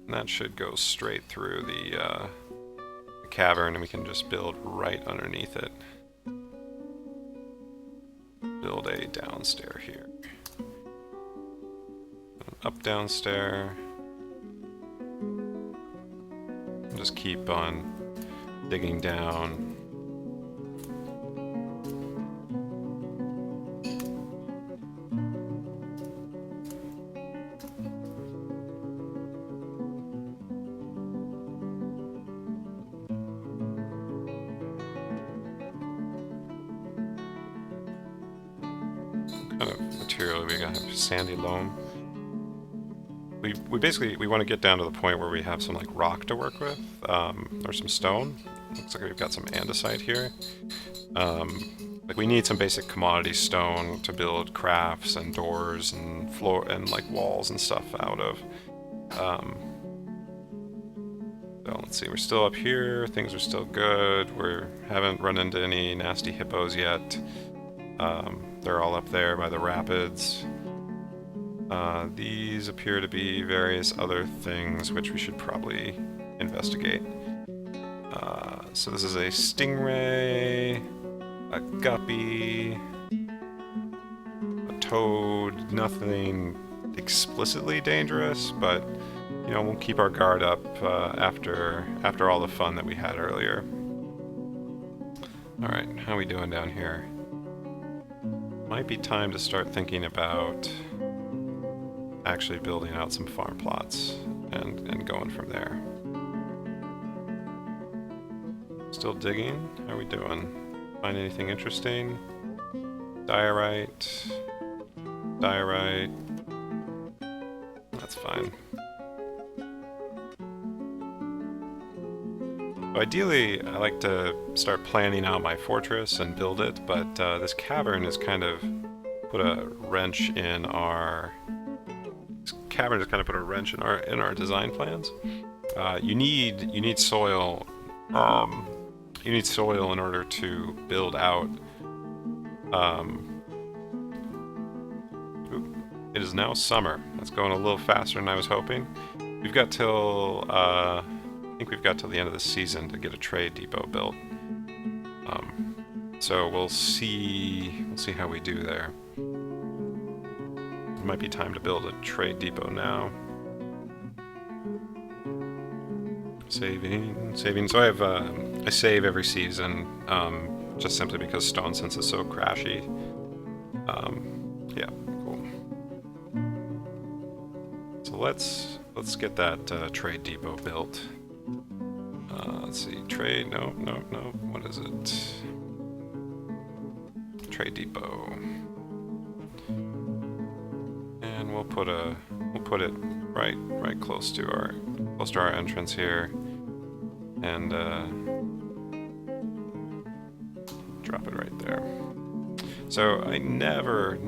Speaker 1: And that should go straight through the cavern, and we can just build right underneath it. Build a downstair here. Up downstair. Just keep on digging down. What kind of material do we got? Sandy loam. We basically want to get down to the point where we have some like rock to work with, or some stone. Looks like we've got some andesite here. Like we need some basic commodity stone to build crafts and doors and floor and like walls and stuff out of. So let's see, we're still up here. Things are still good. We haven't run into any nasty hippos yet. They're all up there by the rapids. These appear to be various other things which we should probably investigate. So this is a stingray, a guppy, a toad, nothing explicitly dangerous, but you know, we'll keep our guard up after all the fun that we had earlier. Alright, how are we doing down here? Might be time to start thinking about actually building out some farm plots and going from there. Still digging? How are we doing? Find anything interesting? Diorite. Diorite. That's fine. So ideally, I like to start planning out my fortress and build it, but this cavern has kind of put a wrench in our design plans. You need soil. You need soil in order to build out It is now summer. That's going a little faster than I was hoping. We've got till, I think we've got till the end of the season to get a trade depot built. So we'll see how we do there. It might be time to build a trade depot now. Saving. So I save every season, just simply because Stone Sense is so crashy. Yeah, cool. So let's get that trade depot built. Let's see, trade. No. What is it? Trade depot. And we'll put it right close to our entrance here, and drop it right there. So I never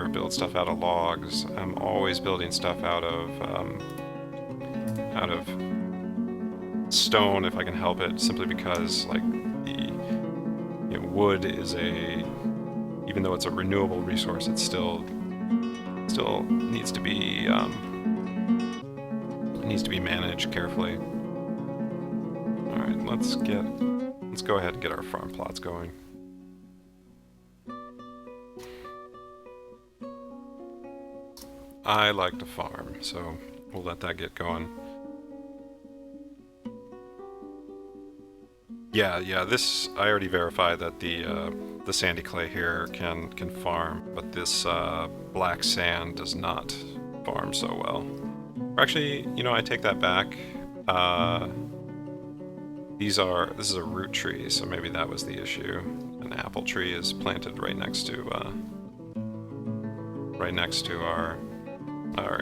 Speaker 1: build stuff out of logs. I'm always building stuff out of stone if I can help it, simply because like the wood is even though it's a renewable resource, it still needs to be managed carefully. All right, let's go ahead and get our farm plots going. I like to farm, so we'll let that get going. Yeah, this, I already verified that the sandy clay here can farm, but this black sand does not farm so well. Or actually, I take that back. This is a root tree, so maybe that was the issue. An apple tree is planted right next to our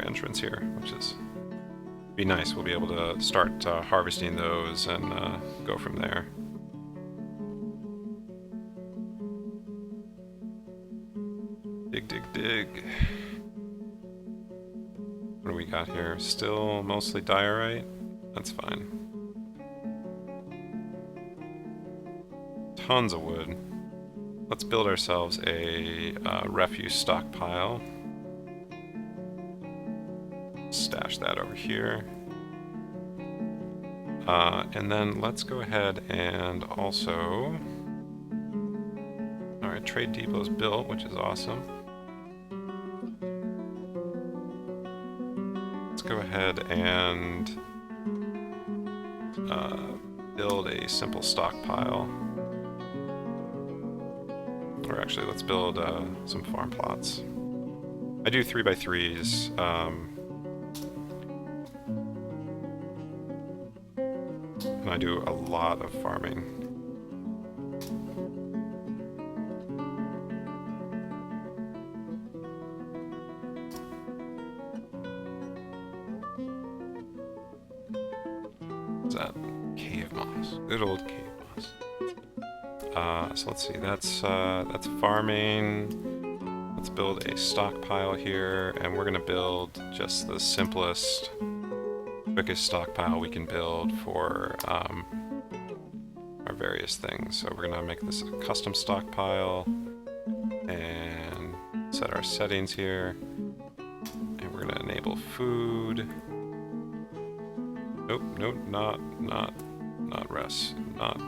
Speaker 1: entrance here, which is be nice. We'll be able to start harvesting those and go from there. Dig. What do we got here? Still mostly diorite? That's fine. Tons of wood. Let's build ourselves a refuse stockpile. Stash that over here. And then let's go ahead and also... Alright, trade depot's built, which is awesome. Let's go ahead and build a simple stockpile. Or actually, let's build some farm plots. I do 3x3s. And I do a lot of farming. What's that? Cave moss. Good old cave moss. So let's see. That's farming. Let's build a stockpile here, and we're gonna build just the simplest, quickest stockpile we can build for our various things. So we're gonna make this a custom stockpile and set our settings here, and we're gonna enable food. Nope, not rest, not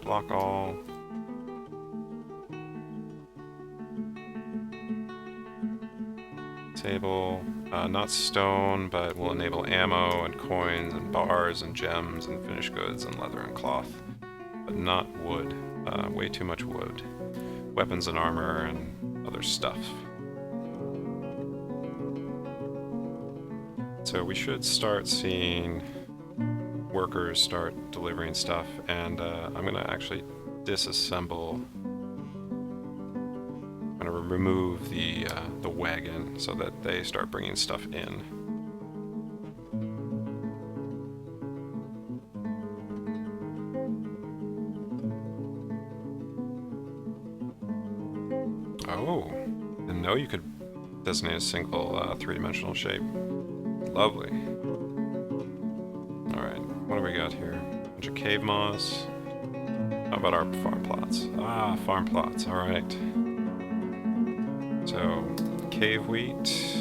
Speaker 1: block all. Table, not stone, but we'll enable ammo and coins and bars and gems and finished goods and leather and cloth, but not wood. Way too much wood. Weapons and armor and other stuff. So we should start seeing workers start delivering stuff, and I'm going to actually disassemble. I'm going to remove the wagon so that they start bringing stuff in. Oh, didn't know you could designate a single three-dimensional shape. Lovely. Alright, what do we got here? Bunch of cave moss. How about our farm plots? Ah, farm plots, alright. So, cave wheat,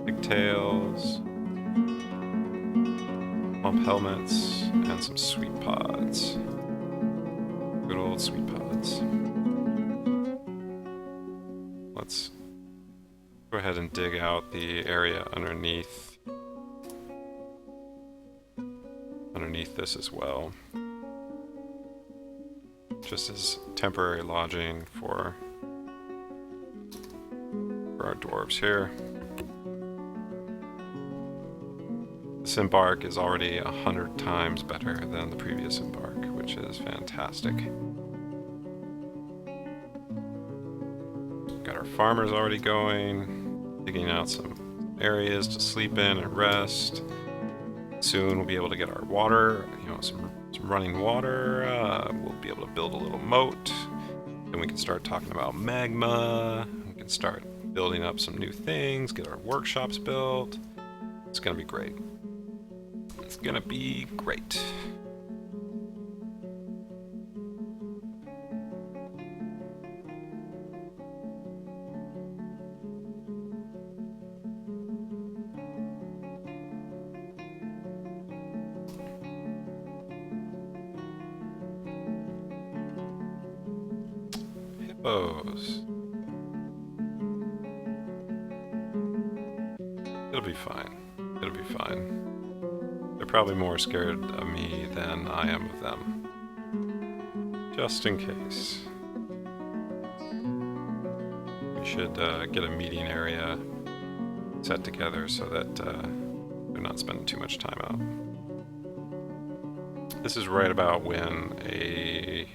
Speaker 1: pigtails, pump helmets, and some sweet pods. Good old sweet pods. Let's go ahead and dig out the area underneath this as well. Just as temporary lodging for our dwarves here. This Embark is already 100 times better than the previous Embark, which is fantastic. Got our farmers already going, digging out some areas to sleep in and rest. Soon we'll be able to get our water, some running water. We'll be able to build a little moat. Then we can start talking about magma. We can start building up some new things, get our workshops built. It's gonna be great. It's gonna be great. Hippos. It'll be fine. It'll be fine. They're probably more scared of me than I am of them. Just in case. We should get a meeting area set together so that they're not spending too much time out. This is right about when a...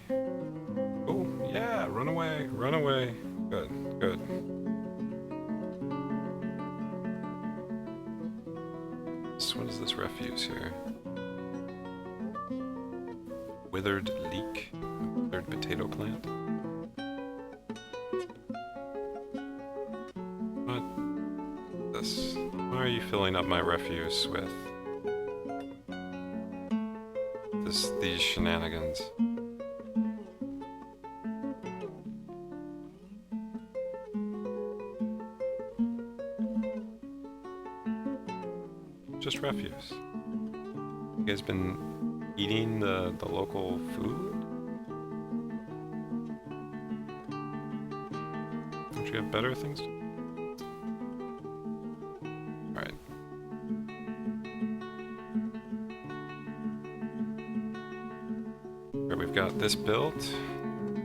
Speaker 1: Oh, yeah, run away, run away. Good, good. So what is this refuse here? Withered leek? Withered potato plant? What is this? Why are you filling up my refuse with these shenanigans? Just refuse. You guys been eating the local food? Don't you have better things to do? Alright. Alright, we've got this built.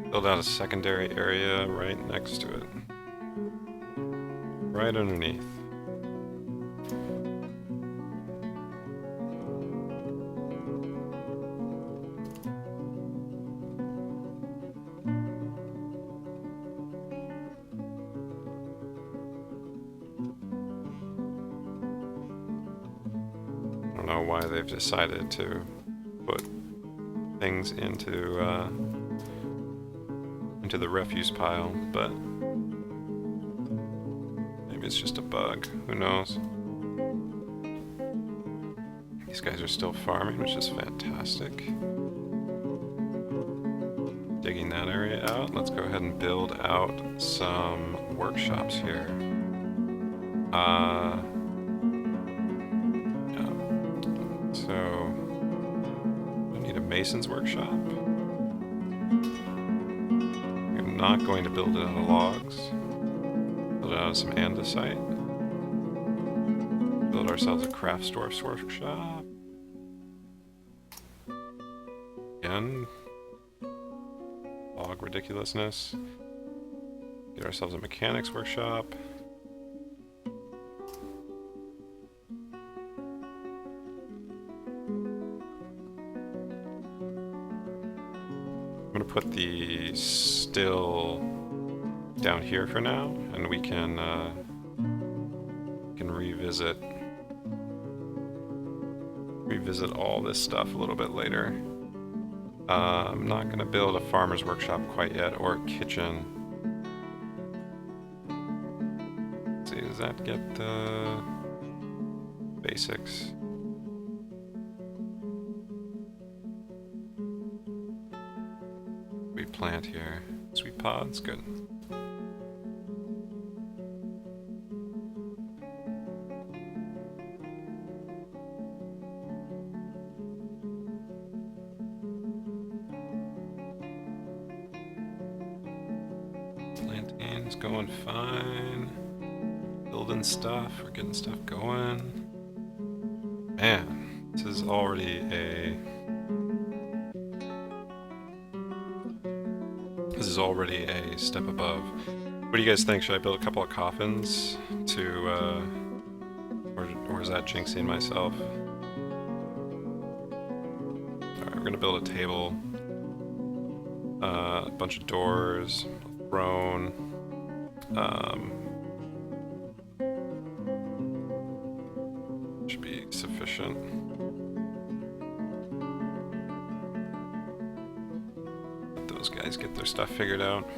Speaker 1: Build out a secondary area right next to it. Right underneath. I don't know why they've decided to put things into the refuse pile, but maybe it's just a bug. Who knows? These guys are still farming, which is fantastic. Digging that area out. Let's go ahead and build out some workshops here. Yeah. So, I need a mason's workshop. I'm not going to build it out of logs. Build it out of some andesite. Build ourselves a craft dwarf's workshop. Again, log ridiculousness. Get ourselves a mechanics workshop. I'm gonna put the still down here for now, and we can revisit all this stuff a little bit later. I'm not gonna build a farmer's workshop quite yet, or a kitchen. Let's see, does that get the basics? We plant here. Sweet pods, good. Canteen is going fine. Building stuff, we're getting stuff going. Man, this is already a step above. What do you guys think? Should I build a couple of coffins to, or is that jinxing myself? Alright, we're gonna build a table, a bunch of doors, a throne, should be sufficient. Let those guys get their stuff figured out.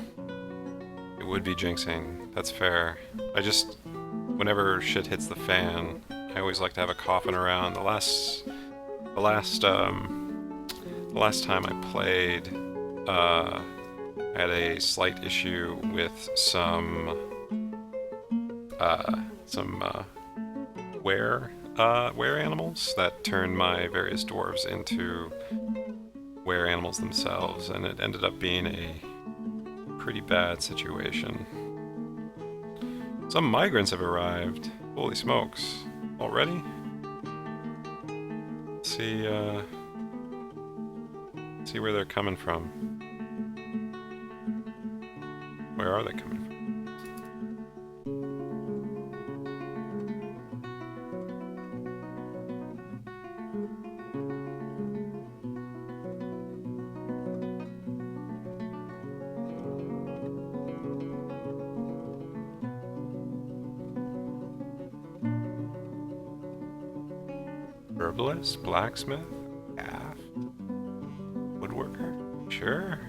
Speaker 1: It would be jinxing, that's fair. Whenever shit hits the fan, I always like to have a coffin around. The last time I played, I had a slight issue with some were animals that turned my various dwarves into were animals themselves, and it ended up being a pretty bad situation. Some migrants have arrived. Holy smokes. Already? Let's see where they're coming from. Where are they coming from? Herbalist, blacksmith, calf, woodworker, sure.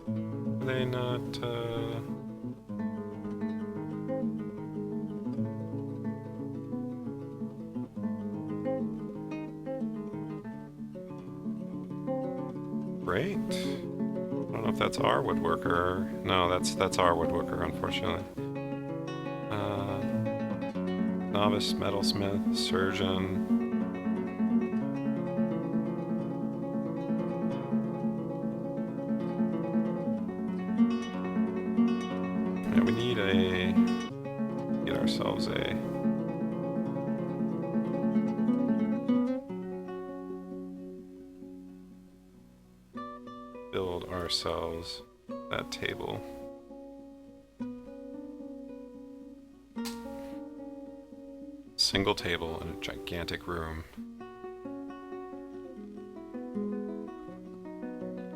Speaker 1: Are they not, great. I don't know if that's our woodworker. No, that's our woodworker, unfortunately. Novice, metalsmith, surgeon. Yeah, we need get ourselves build ourselves that table. Single table in a gigantic room.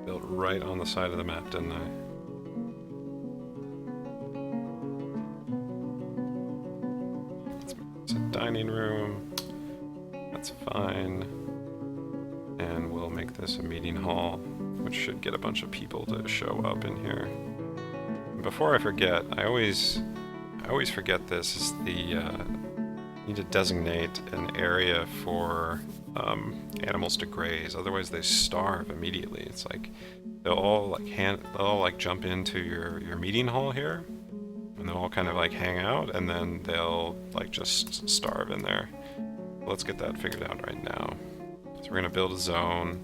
Speaker 1: Built right on the side of the map, didn't I? It's a dining room. That's fine. And we'll make this a meeting hall, which should get a bunch of people to show up in here. And before I forget, I always forget this is need to designate an area for animals to graze, otherwise they starve immediately. It's like they'll all jump into your meeting hall here, and they'll all kind of like hang out, and then they'll like just starve in there. Let's get that figured out right now. So we're gonna build a zone.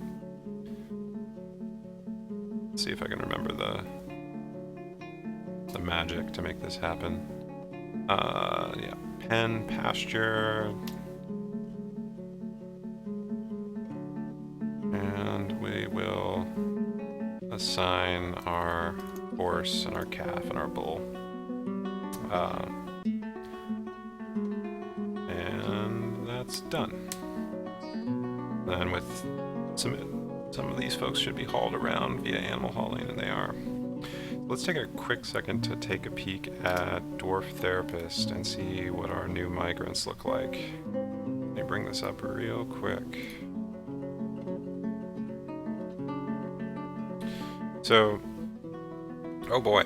Speaker 1: Let's see if I can remember the magic to make this happen. Yeah. Pen, pasture, and we will assign our horse and our calf and our bull. And that's done. Then with some of these folks should be hauled around via animal hauling, and they are. Let's take a quick second to take a peek at Dwarf Therapist and see what our new migrants look like. Let me bring this up real quick. So, oh boy,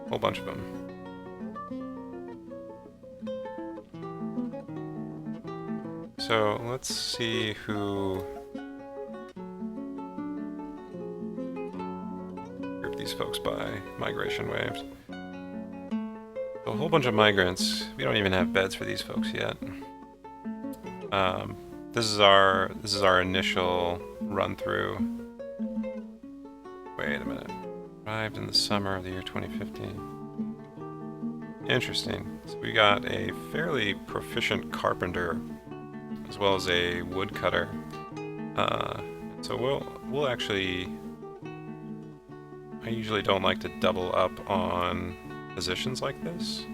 Speaker 1: whole bunch of them. So let's see who these folks by migration waves. A whole bunch of migrants. We don't even have beds for these folks yet. This is our initial run through. Wait a minute. Arrived in the summer of the year 2015. Interesting. So we got a fairly proficient carpenter as well as a woodcutter. So we'll actually. I usually don't like to double up on positions like this.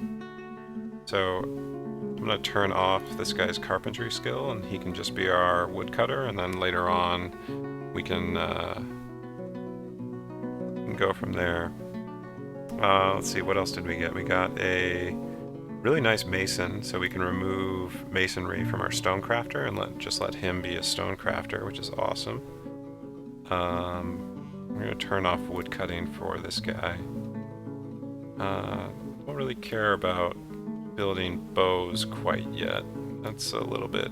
Speaker 1: So I'm gonna turn off this guy's carpentry skill, and he can just be our woodcutter. And then later on, we can go from there. Let's see, what else did we get? We got a really nice mason, so we can remove masonry from our stonecrafter and just let him be a stonecrafter, which is awesome. We're going to turn off woodcutting for this guy. Don't really care about building bows quite yet. That's a little bit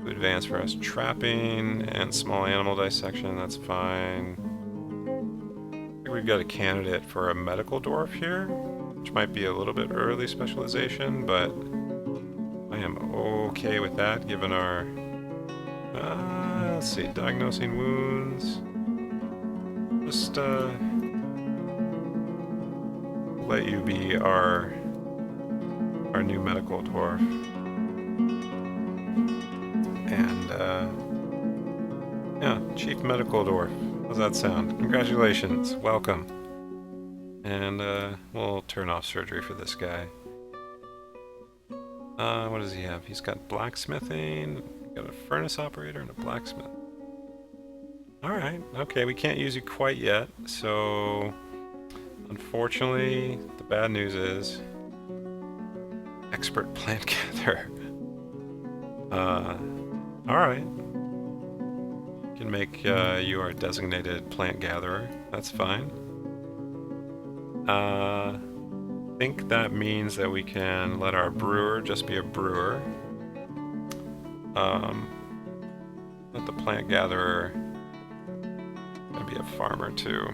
Speaker 1: too advanced for us. Trapping and small animal dissection, that's fine. I think we've got a candidate for a medical dwarf here, which might be a little bit early specialization, but I am okay with that given our... let's see, diagnosing wounds. Just let you be our new medical dwarf. And yeah, chief medical dwarf. How's that sound? Congratulations, welcome. And we'll turn off surgery for this guy. What does he have? He's got blacksmithing, got a furnace operator and a blacksmith. Alright, okay, we can't use you quite yet, so unfortunately, the bad news is expert plant gatherer. Alright. Can make you our designated plant gatherer, that's fine. I think that means that we can let our brewer just be a brewer. Let the plant gatherer be a farmer too.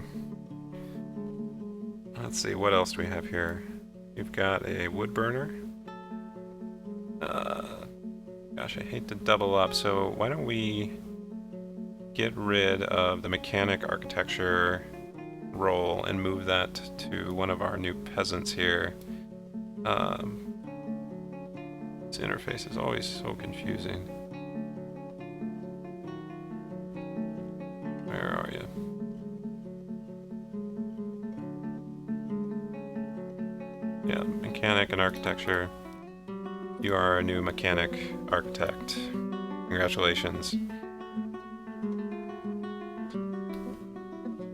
Speaker 1: Let's see, what else do we have here? We've got a wood burner. Gosh, I hate to double up, so why don't we get rid of the mechanic architecture role and move that to one of our new peasants here. This interface is always so confusing. Where are you? Yeah, mechanic and architecture. You are our new mechanic architect. Congratulations.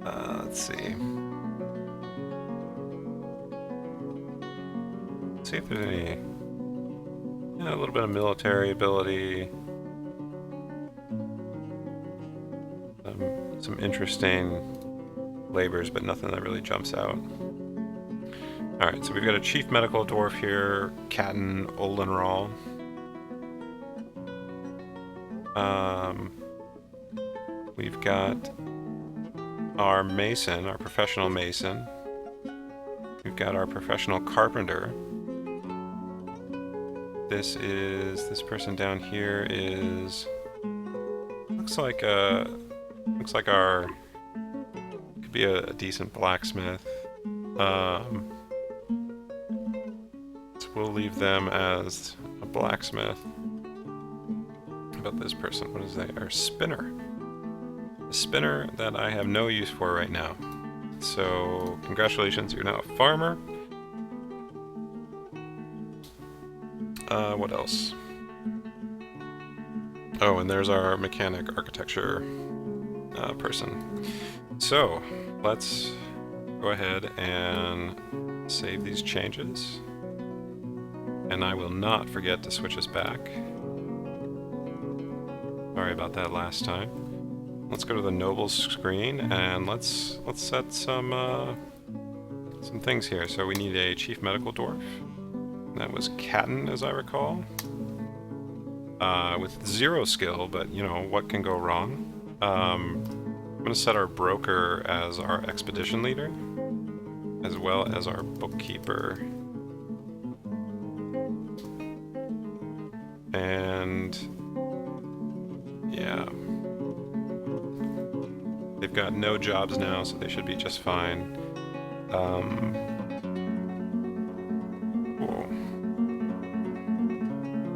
Speaker 1: Let's see. Let's see if there's any... Yeah, a little bit of military ability. Some interesting labors, but nothing that really jumps out. Alright, so we've got a chief medical dwarf here, Katten Olenral. We've got our mason, our professional mason. We've got our professional carpenter. This person down here is... Looks like our... Could be a decent blacksmith. So we'll leave them as a blacksmith. How about this person? What is that? Our spinner. A spinner that I have no use for right now. So, congratulations, you're now a farmer. What else? Oh, and there's our mechanic architecture person. So, let's go ahead and save these changes. And I will not forget to switch us back. Sorry about that last time. Let's go to the nobles screen and let's set some things here. So we need a chief medical dwarf. That was Katten, as I recall. With 0 skill, but you know, what can go wrong? I'm gonna set our broker as our expedition leader, as well as our bookkeeper. And yeah. they've got no jobs now, so they should be just fine. Cool.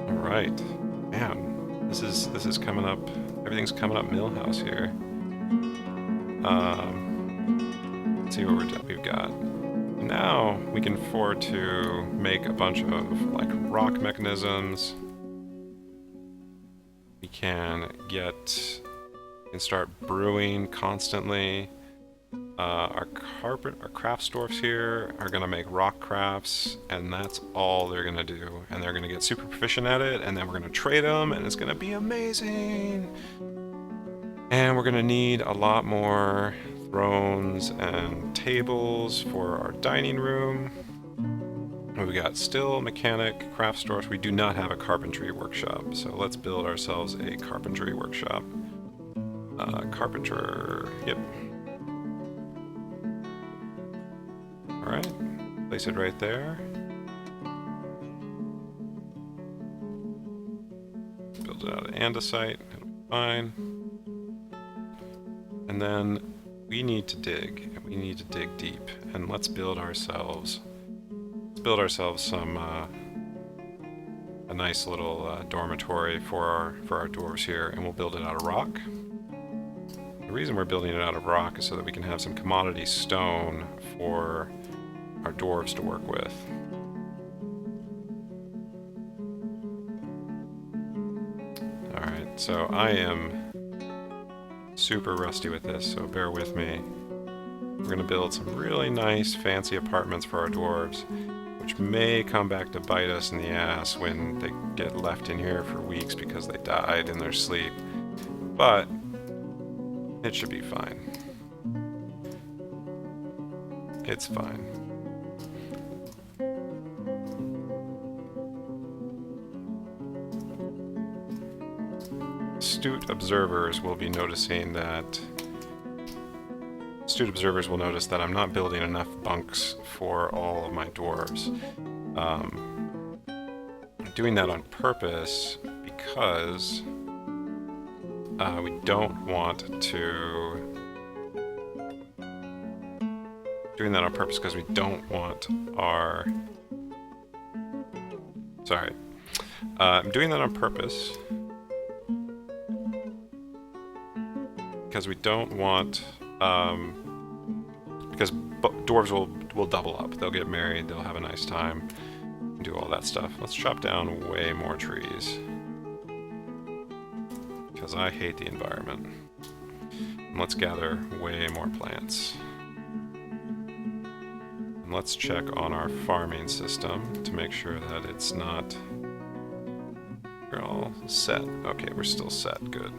Speaker 1: All right, man, this is coming up. Everything's coming up Millhouse here. Let's see what we've got. Now we can afford to make a bunch of like rock mechanisms. We can start brewing constantly. Our craft dwarfs here are gonna make rock crafts, and that's all they're gonna do. And they're gonna get super proficient at it, and then we're gonna trade them, and it's gonna be amazing. And we're gonna need a lot more thrones and tables for our dining room. We got still mechanic, craft stores. We do not have a carpentry workshop, so let's build ourselves a carpentry workshop. Carpenter, yep. All right, place it right there. Build it out of andesite, it'll be fine. And then we need to dig, and we need to dig deep, and let's build ourselves some a nice little dormitory for our dwarves here, and we'll build it out of rock. The reason we're building it out of rock is so that we can have some commodity stone for our dwarves to work with. All right, so I am super rusty with this, so bear with me. We're gonna build some really nice fancy apartments for our dwarves, which may come back to bite us in the ass when they get left in here for weeks because they died in their sleep. But it should be fine. It's fine. Astute observers will be noticing that will notice that I'm not building enough bunks for all of my dwarves. I'm doing that on purpose because we don't want to... Doing that on purpose because we don't want our... Sorry. I'm doing that on purpose because we don't want... because dwarves will double up. They'll get married, they'll have a nice time, and do all that stuff. Let's chop down way more trees. Because I hate the environment. And let's gather way more plants. And let's check on our farming system to make sure that it's not... We're all set. Okay, we're still set. Good.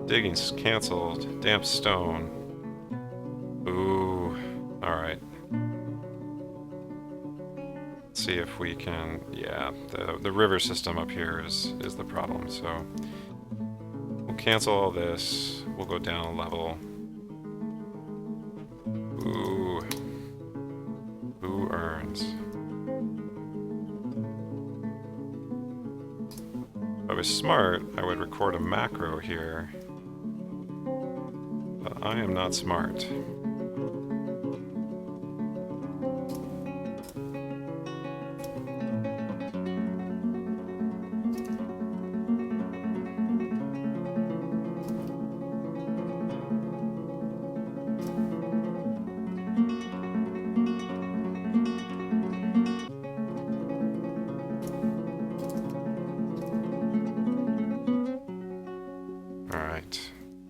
Speaker 1: Digging's cancelled. Damp stone. Ooh. Alright. Let's see if we can... Yeah, the river system up here is the problem, so... We'll cancel all this. We'll go down a level. Ooh. Ooh, earns. If I was smart, I would record a macro here. But I am not smart.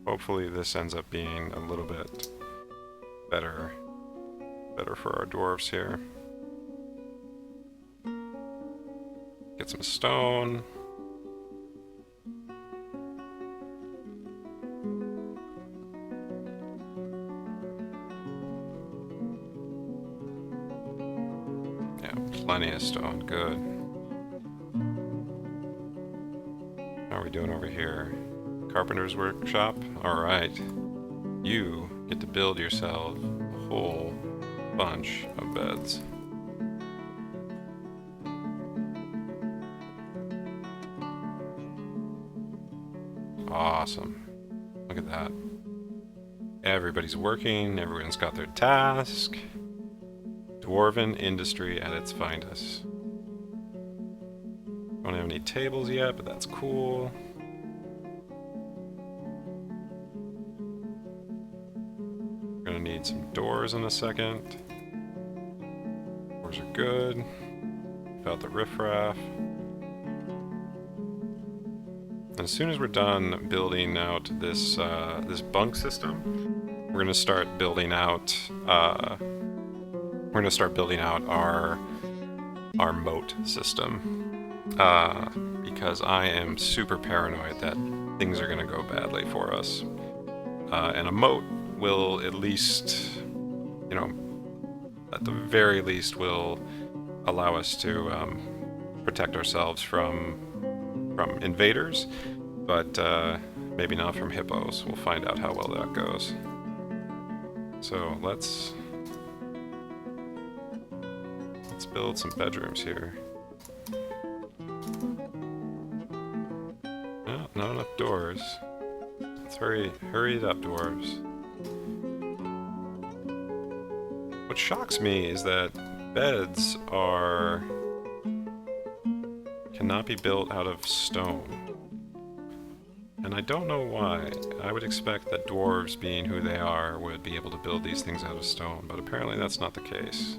Speaker 1: Hopefully this ends up being a little bit better for our dwarves here. Get some stone. Yeah, plenty of stone, good. How are we doing over here? Carpenter's workshop? Alright. You get to build yourself a whole bunch of beds. Awesome. Look at that. Everybody's working, everyone's got their task. Dwarven industry at its finest. Don't have any tables yet, but that's cool. We're gonna need some doors in a second. Doors are good. About the riffraff. And as soon as we're done building out this this bunk system, we're gonna start building out our moat system. Because I am super paranoid that things are gonna go badly for us. And a moat will at least, you know, at the very least will allow us to protect ourselves from invaders, but maybe not from hippos. We'll find out how well that goes. So let's build some bedrooms here. Oh, not enough doors. Let's hurry it up, dwarves. What shocks me is that beds cannot be built out of stone. And I don't know why. I would expect that dwarves, being who they are, would be able to build these things out of stone, but apparently that's not the case.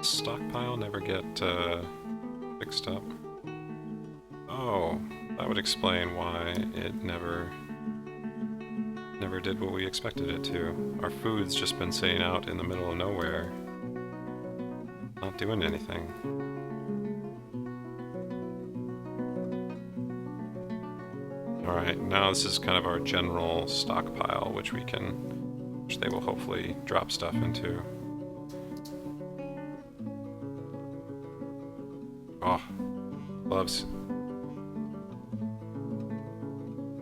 Speaker 1: Stockpile never get fixed up. Oh, that would explain why it never did what we expected it to. Our food's just been sitting out in the middle of nowhere, not doing anything. Alright, now this is kind of our general stockpile, which they will hopefully drop stuff into. Oh, gloves.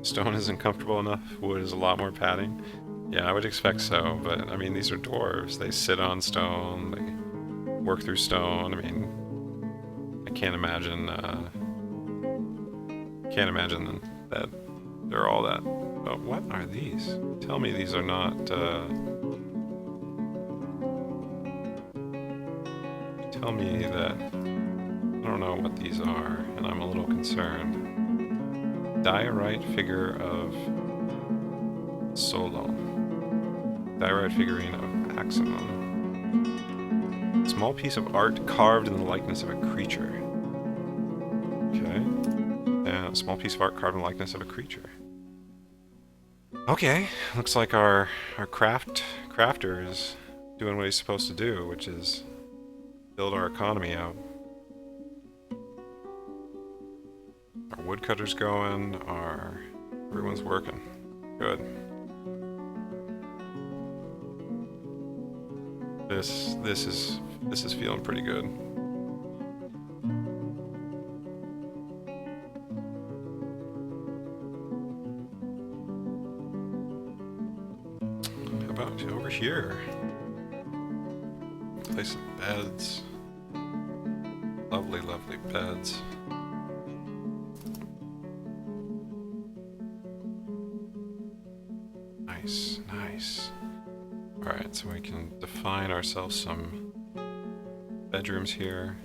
Speaker 1: Stone isn't comfortable enough. Wood is a lot more padding. Yeah, I would expect so, but I mean, these are dwarves. They sit on stone, they work through stone. I mean, I can't imagine that they're all that. Oh, what are these? Tell me these are not, tell me that, I don't know what these are, and I'm a little concerned. Diorite figure of Solon. Diorite figurine of Axamon. Small piece of art carved in the likeness of a creature. Okay. And a small piece of art carved in the likeness of a creature. Okay. Looks like our crafter is doing what he's supposed to do, which is build our economy out. Our woodcutter's going, everyone's working. Good. This is feeling pretty good. How about over here? Place some beds. Lovely, lovely beds. Nice, nice. Alright, so we can define ourselves some bedrooms here.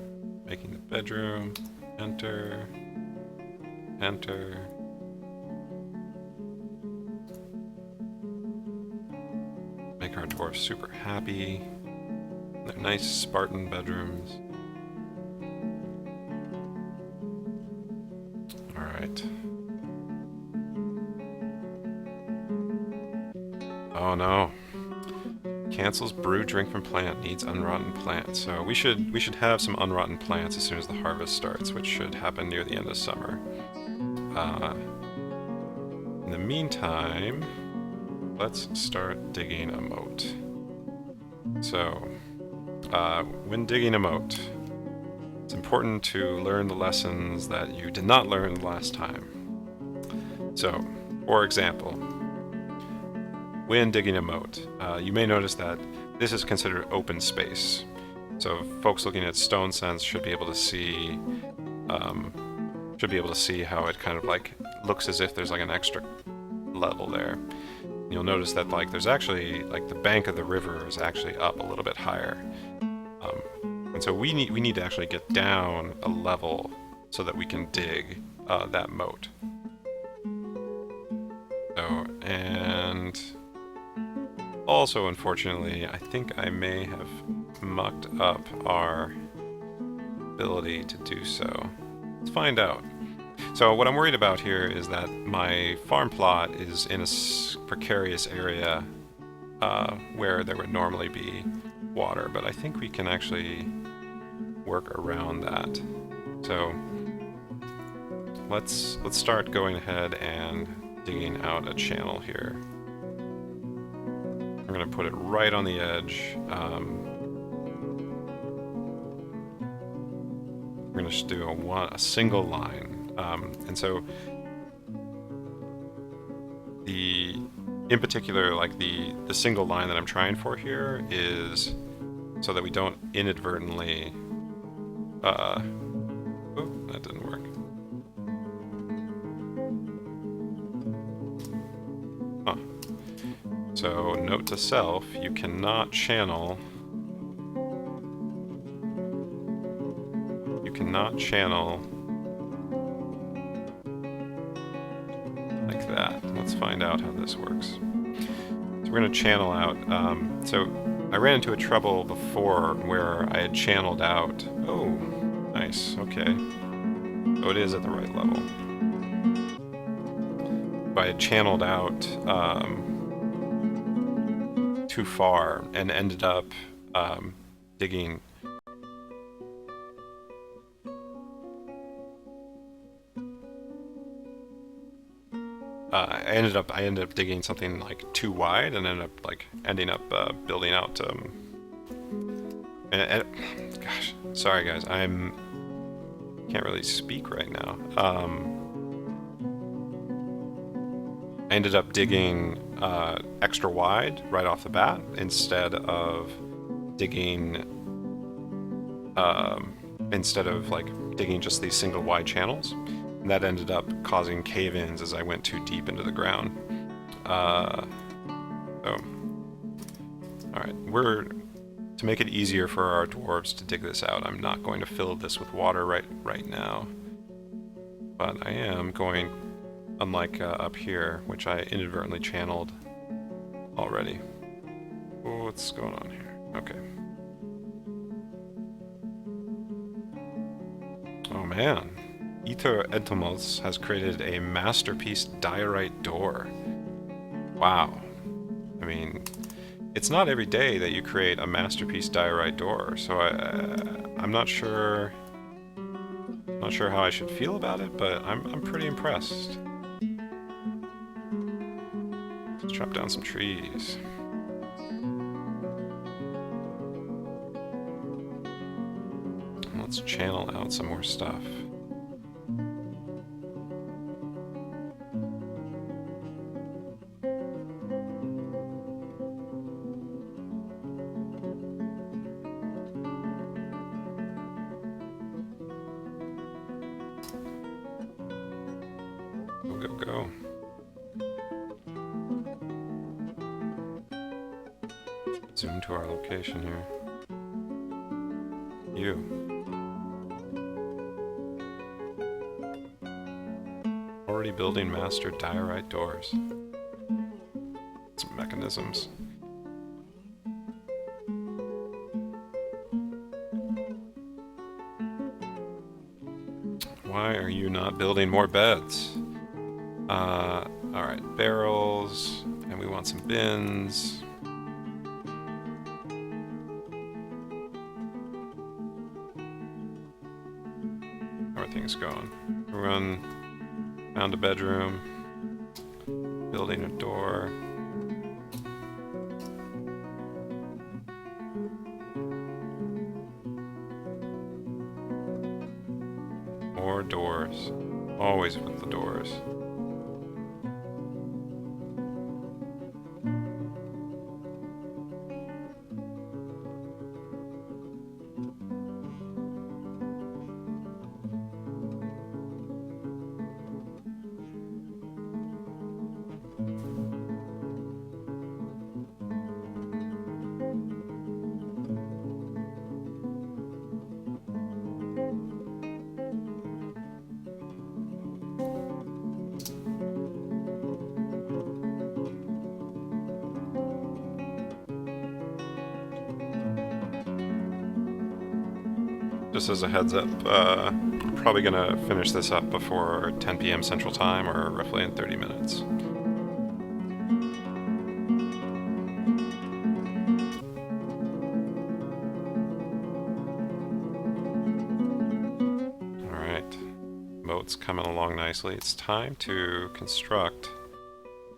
Speaker 1: Making the bedroom, enter, enter. Make our dwarves super happy. They're nice Spartan bedrooms. Alright. Oh no. Cancels brew drink from plant, needs unrotten plant. So we should have some unrotten plants as soon as the harvest starts, which should happen near the end of summer. In the meantime, let's start digging a moat. So, when digging a moat, it's important to learn the lessons that you did not learn last time. So, for example, when digging a moat, you may notice that this is considered open space. So folks looking at Stone Sense should be able to see how it kind of like looks as if there's like an extra level there. You'll notice that like there's actually like the bank of the river is actually up a little bit higher, and so we need to actually get down a level so that we can dig that moat. So, and also unfortunately, I think I may have mucked up our ability to do so. Let's find out. So what I'm worried about here is that my farm plot is in a precarious area where there would normally be water, but I think we can actually work around that. So let's start going ahead and digging out a channel here. I'm going to put it right on the edge. We're going to just do a single line. And so in particular, like the single line that I'm trying for here is so that we don't inadvertently, oh, that didn't work. Huh. So note to self, you cannot channel like that. Let's find out how this works. So we're going to channel out. So I ran into a trouble before where I had channeled out. Oh, nice. Okay. So it is at the right level. But I had channeled out too far and ended up digging. I ended up digging something like too wide, and ending up building out. Gosh, sorry guys, can't really speak right now. I ended up digging extra wide right off the bat instead of digging like digging just these single wide channels. And that ended up causing cave-ins as I went too deep into the ground. Alright, to make it easier for our dwarves to dig this out, I'm not going to fill this with water right now. But I am going, unlike up here, which I inadvertently channeled already. Oh, what's going on here? Okay. Oh man. Eventual has created a masterpiece diorite door. Wow. I mean, it's not every day that you create a masterpiece diorite door, so I'm not sure how I should feel about it, but I'm pretty impressed. Let's chop down some trees. Let's channel out some more stuff. Go. Zoom to our location here. You. Already building master diorite doors. Some mechanisms. Why are you not building more beds? Alright, barrels, and we want some bins. How are things going? Found a bedroom, building a door. More doors, always with the doors. Just as a heads up, probably gonna finish this up before 10 p.m. Central Time, or roughly in 30 minutes. Alright, moat's coming along nicely. It's time to construct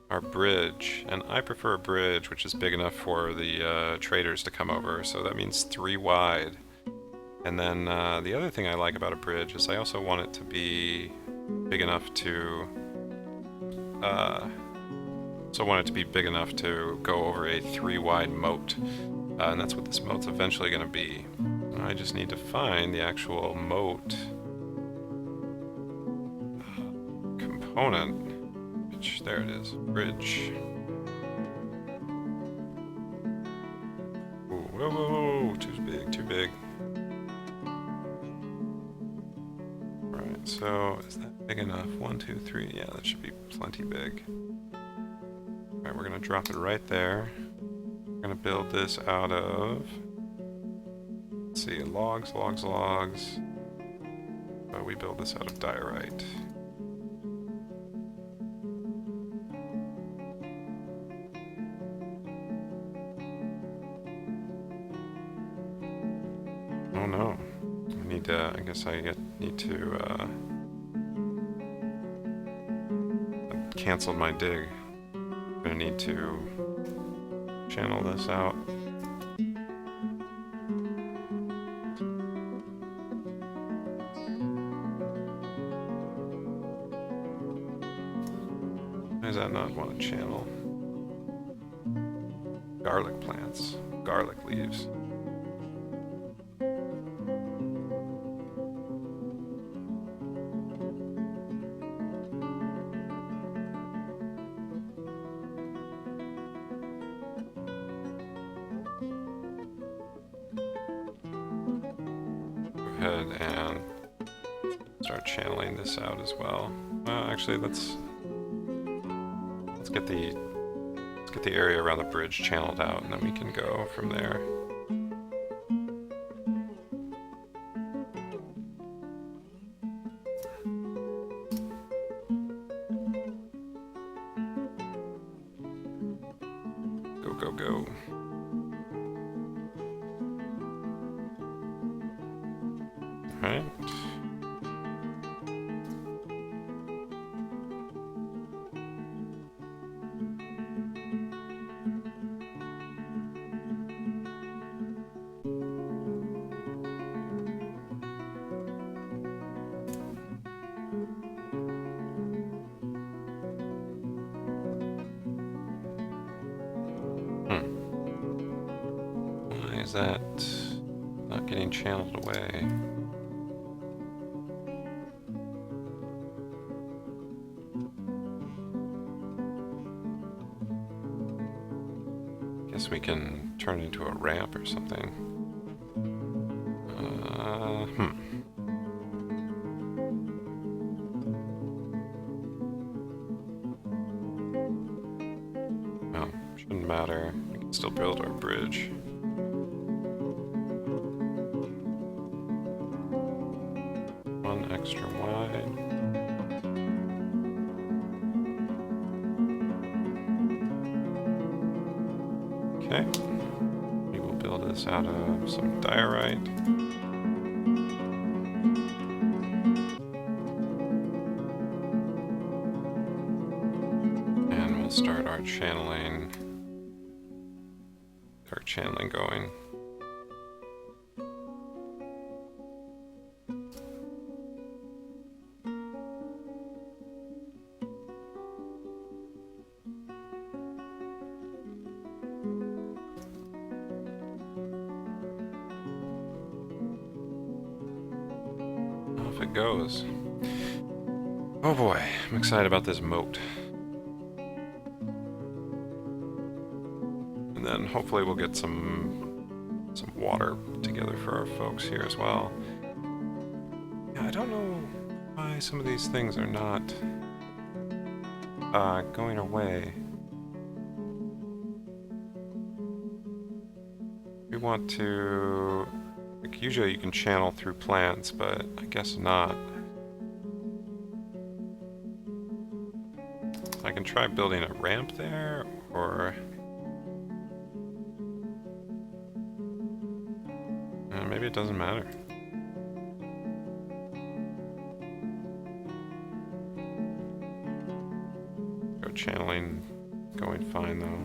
Speaker 1: our bridge, and I prefer a bridge which is big enough for the traders to come over, so that means 3 wide. And then the other thing I like about a bridge is I also want it to be big enough to go over a 3 wide moat, and that's what this moat's eventually going to be. I just need to find the actual moat component. Which, there it is, bridge. Ooh, whoa, whoa, whoa, too big, too big. So, is that big enough? 1, 2, 3. Yeah, that should be plenty big. Alright, we're going to drop it right there. We're going to build this out of... Let's see, logs. But we build this out of diorite. Oh no. I need to... I guess I need to... canceled my dig. I'm gonna need to channel this out. Why does that not want to channel? Garlic plants, garlic leaves. And start channeling this out as well. Actually, let's get the area around the bridge channeled out, and then we can go from there. Go, go, go. Right. Why is that not getting channeled away? Guess we can turn it into a ramp or something. Well, shouldn't matter. We can still build our bridge. One extra wide. Okay, we will build this out of some diorite. And we'll start our channeling going. It goes. Oh boy, I'm excited about this moat. And then hopefully we'll get some water together for our folks here as well. Yeah, I don't know why some of these things are not going away. We want to Usually you can channel through plants, but I guess not. I can try building a ramp there, or... maybe it doesn't matter. Channeling going fine though.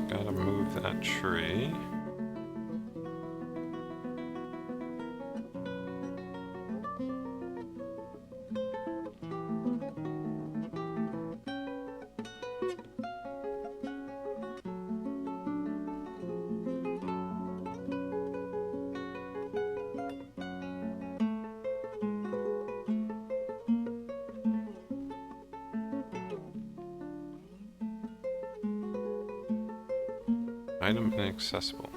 Speaker 1: Gotta move that tree. Item inaccessible.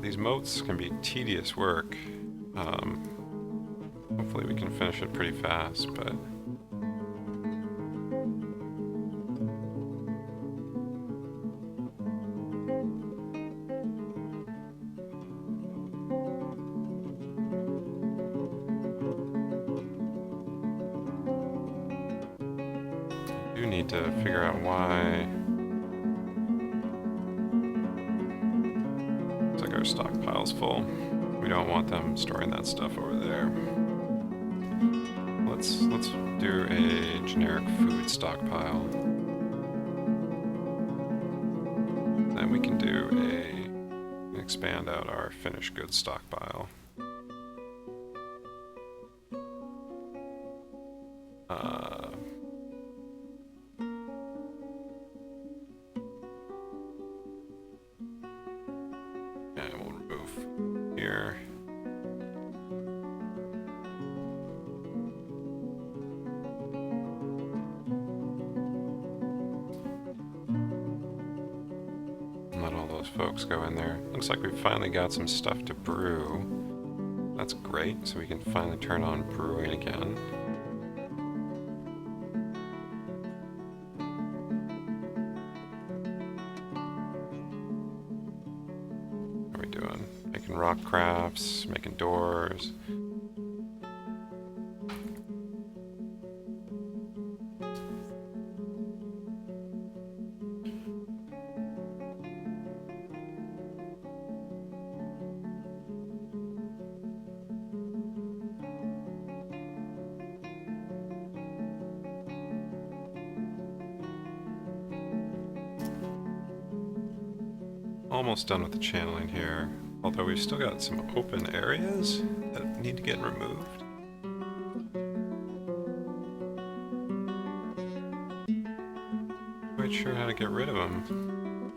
Speaker 1: These moats can be tedious work. Hopefully we can finish it pretty fast, but... I do need to figure out why... Our stockpile's full. We don't want them storing that stuff over there. Let's do a generic food stockpile. Then we can do expand out our finished goods stockpile. Here. Let all those folks go in there. Looks like we've finally got some stuff to brew. That's great, so we can finally turn on brewing again. Making rock crafts, making doors. Almost done with the channeling here. Although we've still got some open areas that need to get removed. Not quite sure how to get rid of them.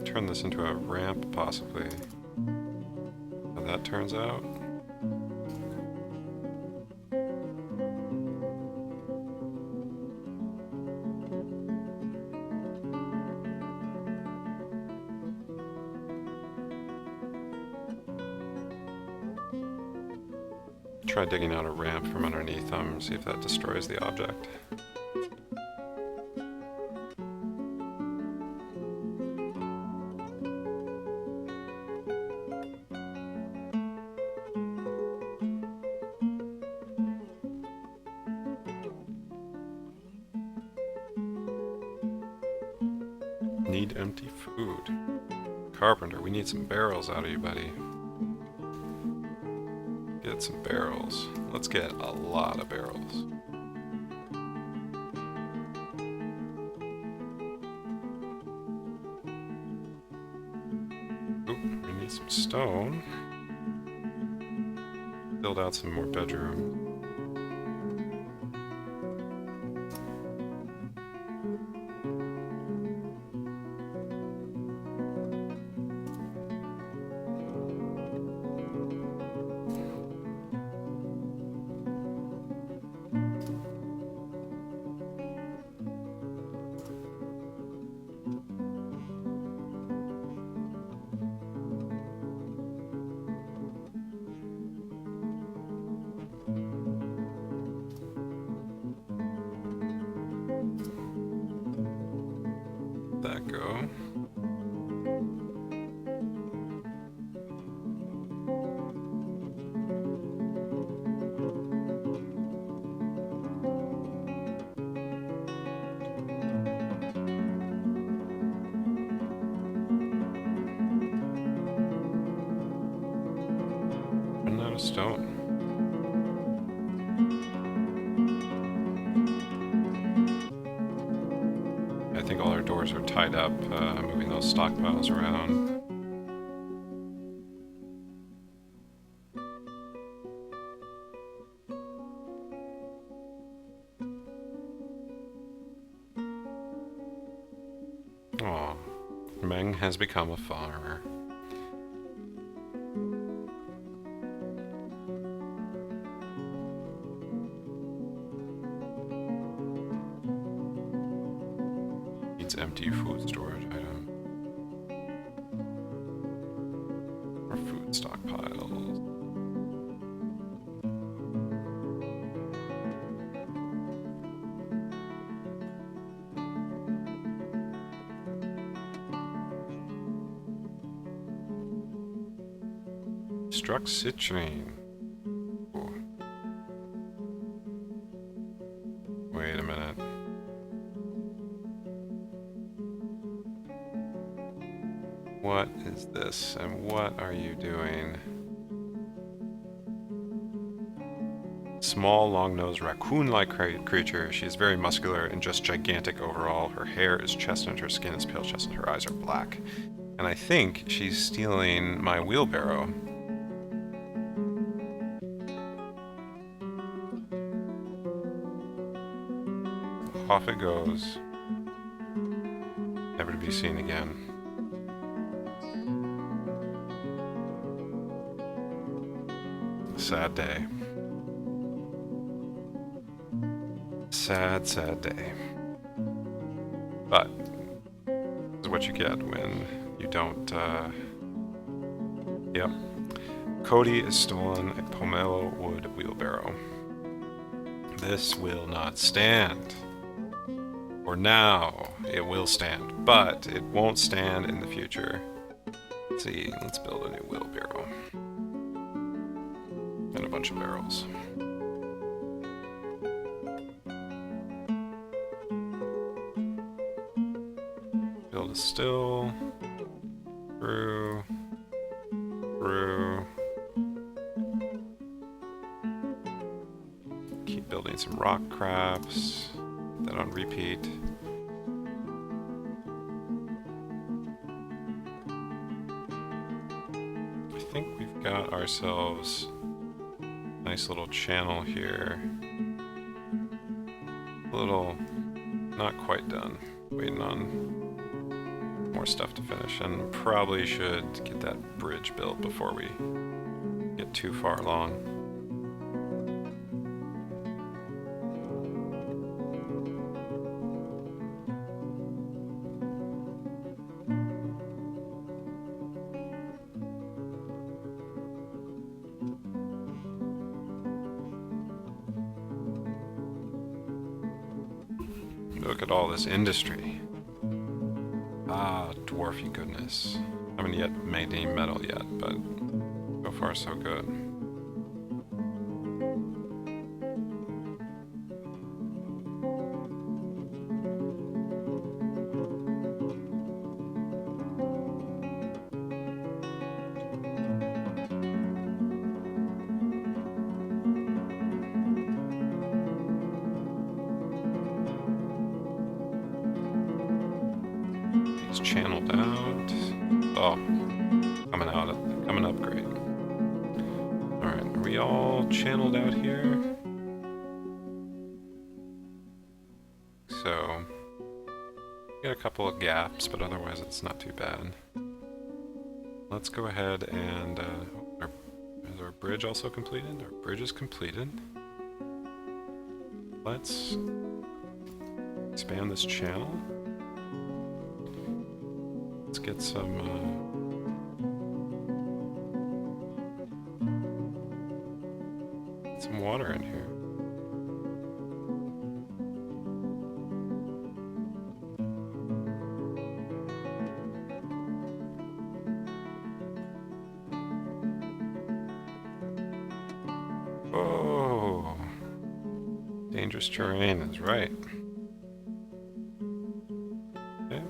Speaker 1: Turn this into a ramp, possibly. How that turns out. Try digging out a ramp from underneath them, see if that destroys the object. Need empty food. Carpenter, we need some barrels out of you, buddy. Get some barrels. Let's get a lot of barrels. Oop, we need some stone. Build out some more bedrooms. That go. Running out of stone. I think all our doors are tied up, moving those stockpiles around. Aw, Meng has become a farmer. Empty food storage item. Or food stockpiles. Struck citrine. Ooh. Wait a minute. What is this, and what are you doing? Small, long-nosed, raccoon-like creature. She is very muscular and just gigantic overall. Her hair is chestnut, her skin is pale chestnut, her eyes are black. And I think she's stealing my wheelbarrow. Off it goes. Never to be seen again. Sad day. Sad, sad day. But this is what you get when you don't, Yep. Cody has stolen a pomelo wood wheelbarrow. This will not stand. For now, it will stand, but it won't stand in the future. Let's see, let's build a new wheelbarrow. And a bunch of barrels. Build a still. Through. Keep building some rock crafts. Put that on repeat. I think we've got ourselves nice little channel here. A little, not quite done. Waiting on more stuff to finish, and probably should get that bridge built before we get too far along. Look at all this industry. Ah, dwarfy goodness. Haven't yet made any metal yet, but so far so good. It's channeled out. Oh, coming up great. Alright, are we all channeled out here? So, get a couple of gaps, but otherwise it's not too bad. Let's go ahead and, is our bridge also completed? Our bridge is completed. Let's expand this channel. Let's get some, water in here. Oh, dangerous terrain is right. Okay.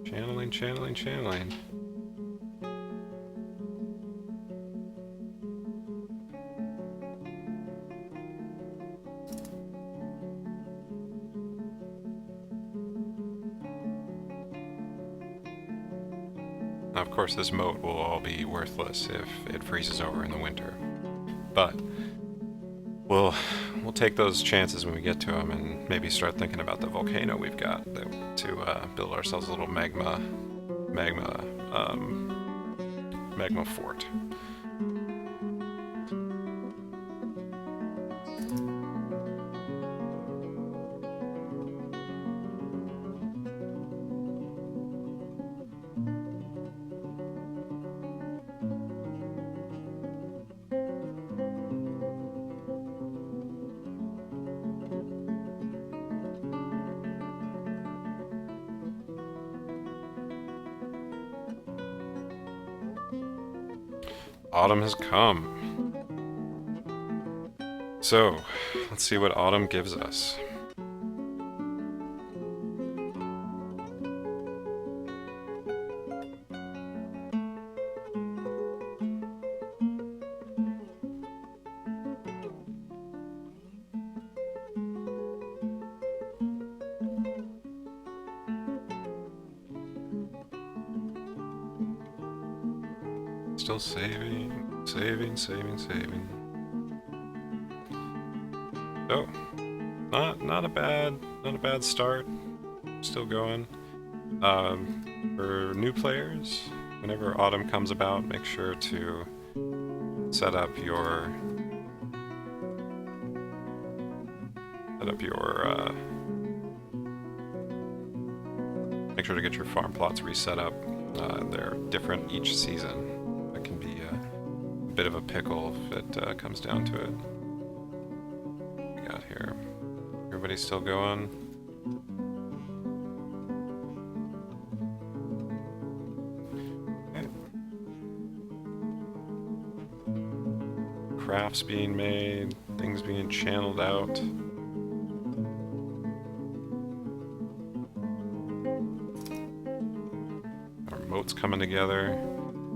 Speaker 1: Channeling, channeling, channeling. Now, of course, this moat will all be worthless if it freezes over in the winter, but we'll take those chances when we get to them, and maybe start thinking about the volcano we've got to build ourselves a little magma fort. Autumn has come. So, let's see what autumn gives us. Still saving, saving, saving, saving. Oh, not a bad start. Still going. For new players, whenever autumn comes about, make sure to set up your make sure to get your farm plots reset up. They're different each season. That can be a bit of a pickle if it comes down to it. What we got here? Everybody still going? Okay. Crafts being made, things being channeled out. Our moat's coming together,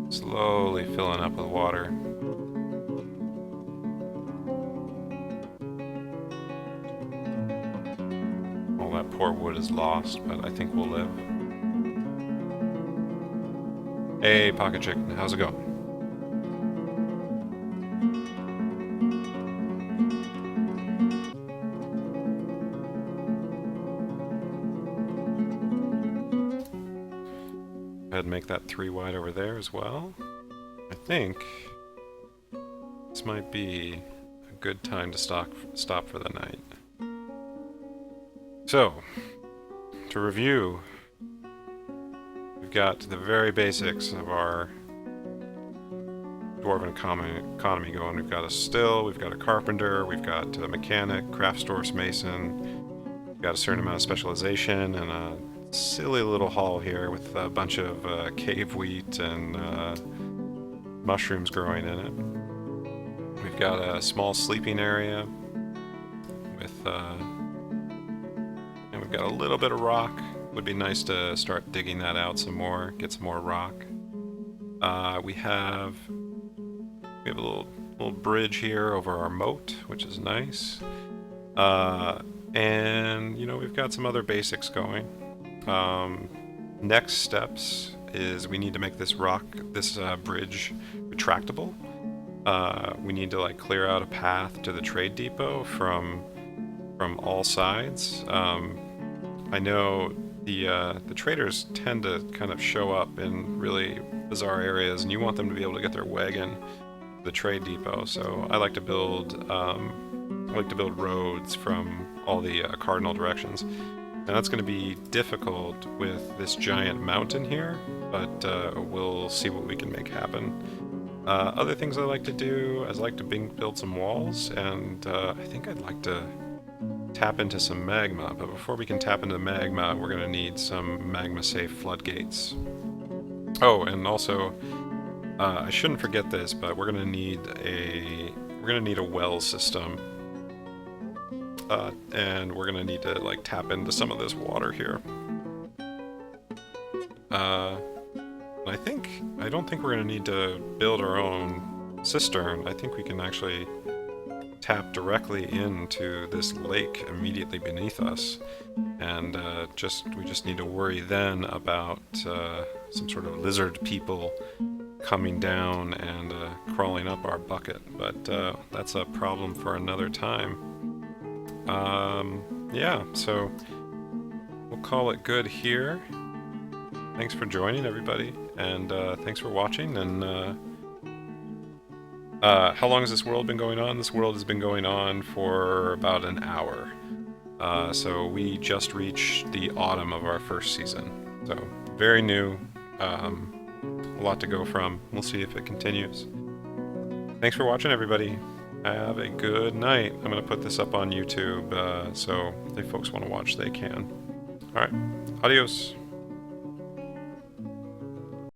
Speaker 1: slowly filling up with water. All that poor wood is lost, but I think we'll live. Hey, Pocket Chicken, how's it going? Go ahead and make that 3 wide over there as well. I think this might be a good time to stop for the night. So, to review, we've got the very basics of our dwarven economy going. We've got a still, we've got a carpenter, we've got a mechanic, craft stores, mason. We've got a certain amount of specialization and a silly little hall here with a bunch of cave wheat and mushrooms growing in it. We've got a small sleeping area with and we've got a little bit of rock. Would be nice to start digging that out some more, get some more rock. We have a little bridge here over our moat, which is nice. And you know, we've got some other basics going. Next steps is we need to make this bridge retractable. We need to like clear out a path to the trade depot from all sides. I know the traders tend to kind of show up in really bizarre areas, and you want them to be able to get their wagon to the trade depot. So I like to build roads from all the cardinal directions. Now that's going to be difficult with this giant mountain here, but we'll see what we can make happen. Other things I like to do is I like to build some walls, and I think I'd like to tap into some magma, but before we can tap into magma, we're going to need some magma-safe floodgates. Oh, and also, I shouldn't forget this, but we're going to need a well system. And we're gonna need to like tap into some of this water here. I don't think we're gonna need to build our own cistern. I think we can actually tap directly into this lake immediately beneath us, and we just need to worry then about some sort of lizard people coming down and crawling up our bucket. But that's a problem for another time. Yeah, so we'll call it good here. Thanks for joining, everybody, and thanks for watching. And how long has this world been going on? This world has been going on for about an hour. So we just reached the autumn of our first season. So very new, a lot to go from. We'll see if it continues. Thanks for watching, everybody. Have a good night. I'm going to put this up on YouTube, so if folks want to watch, they can. Alright, adios.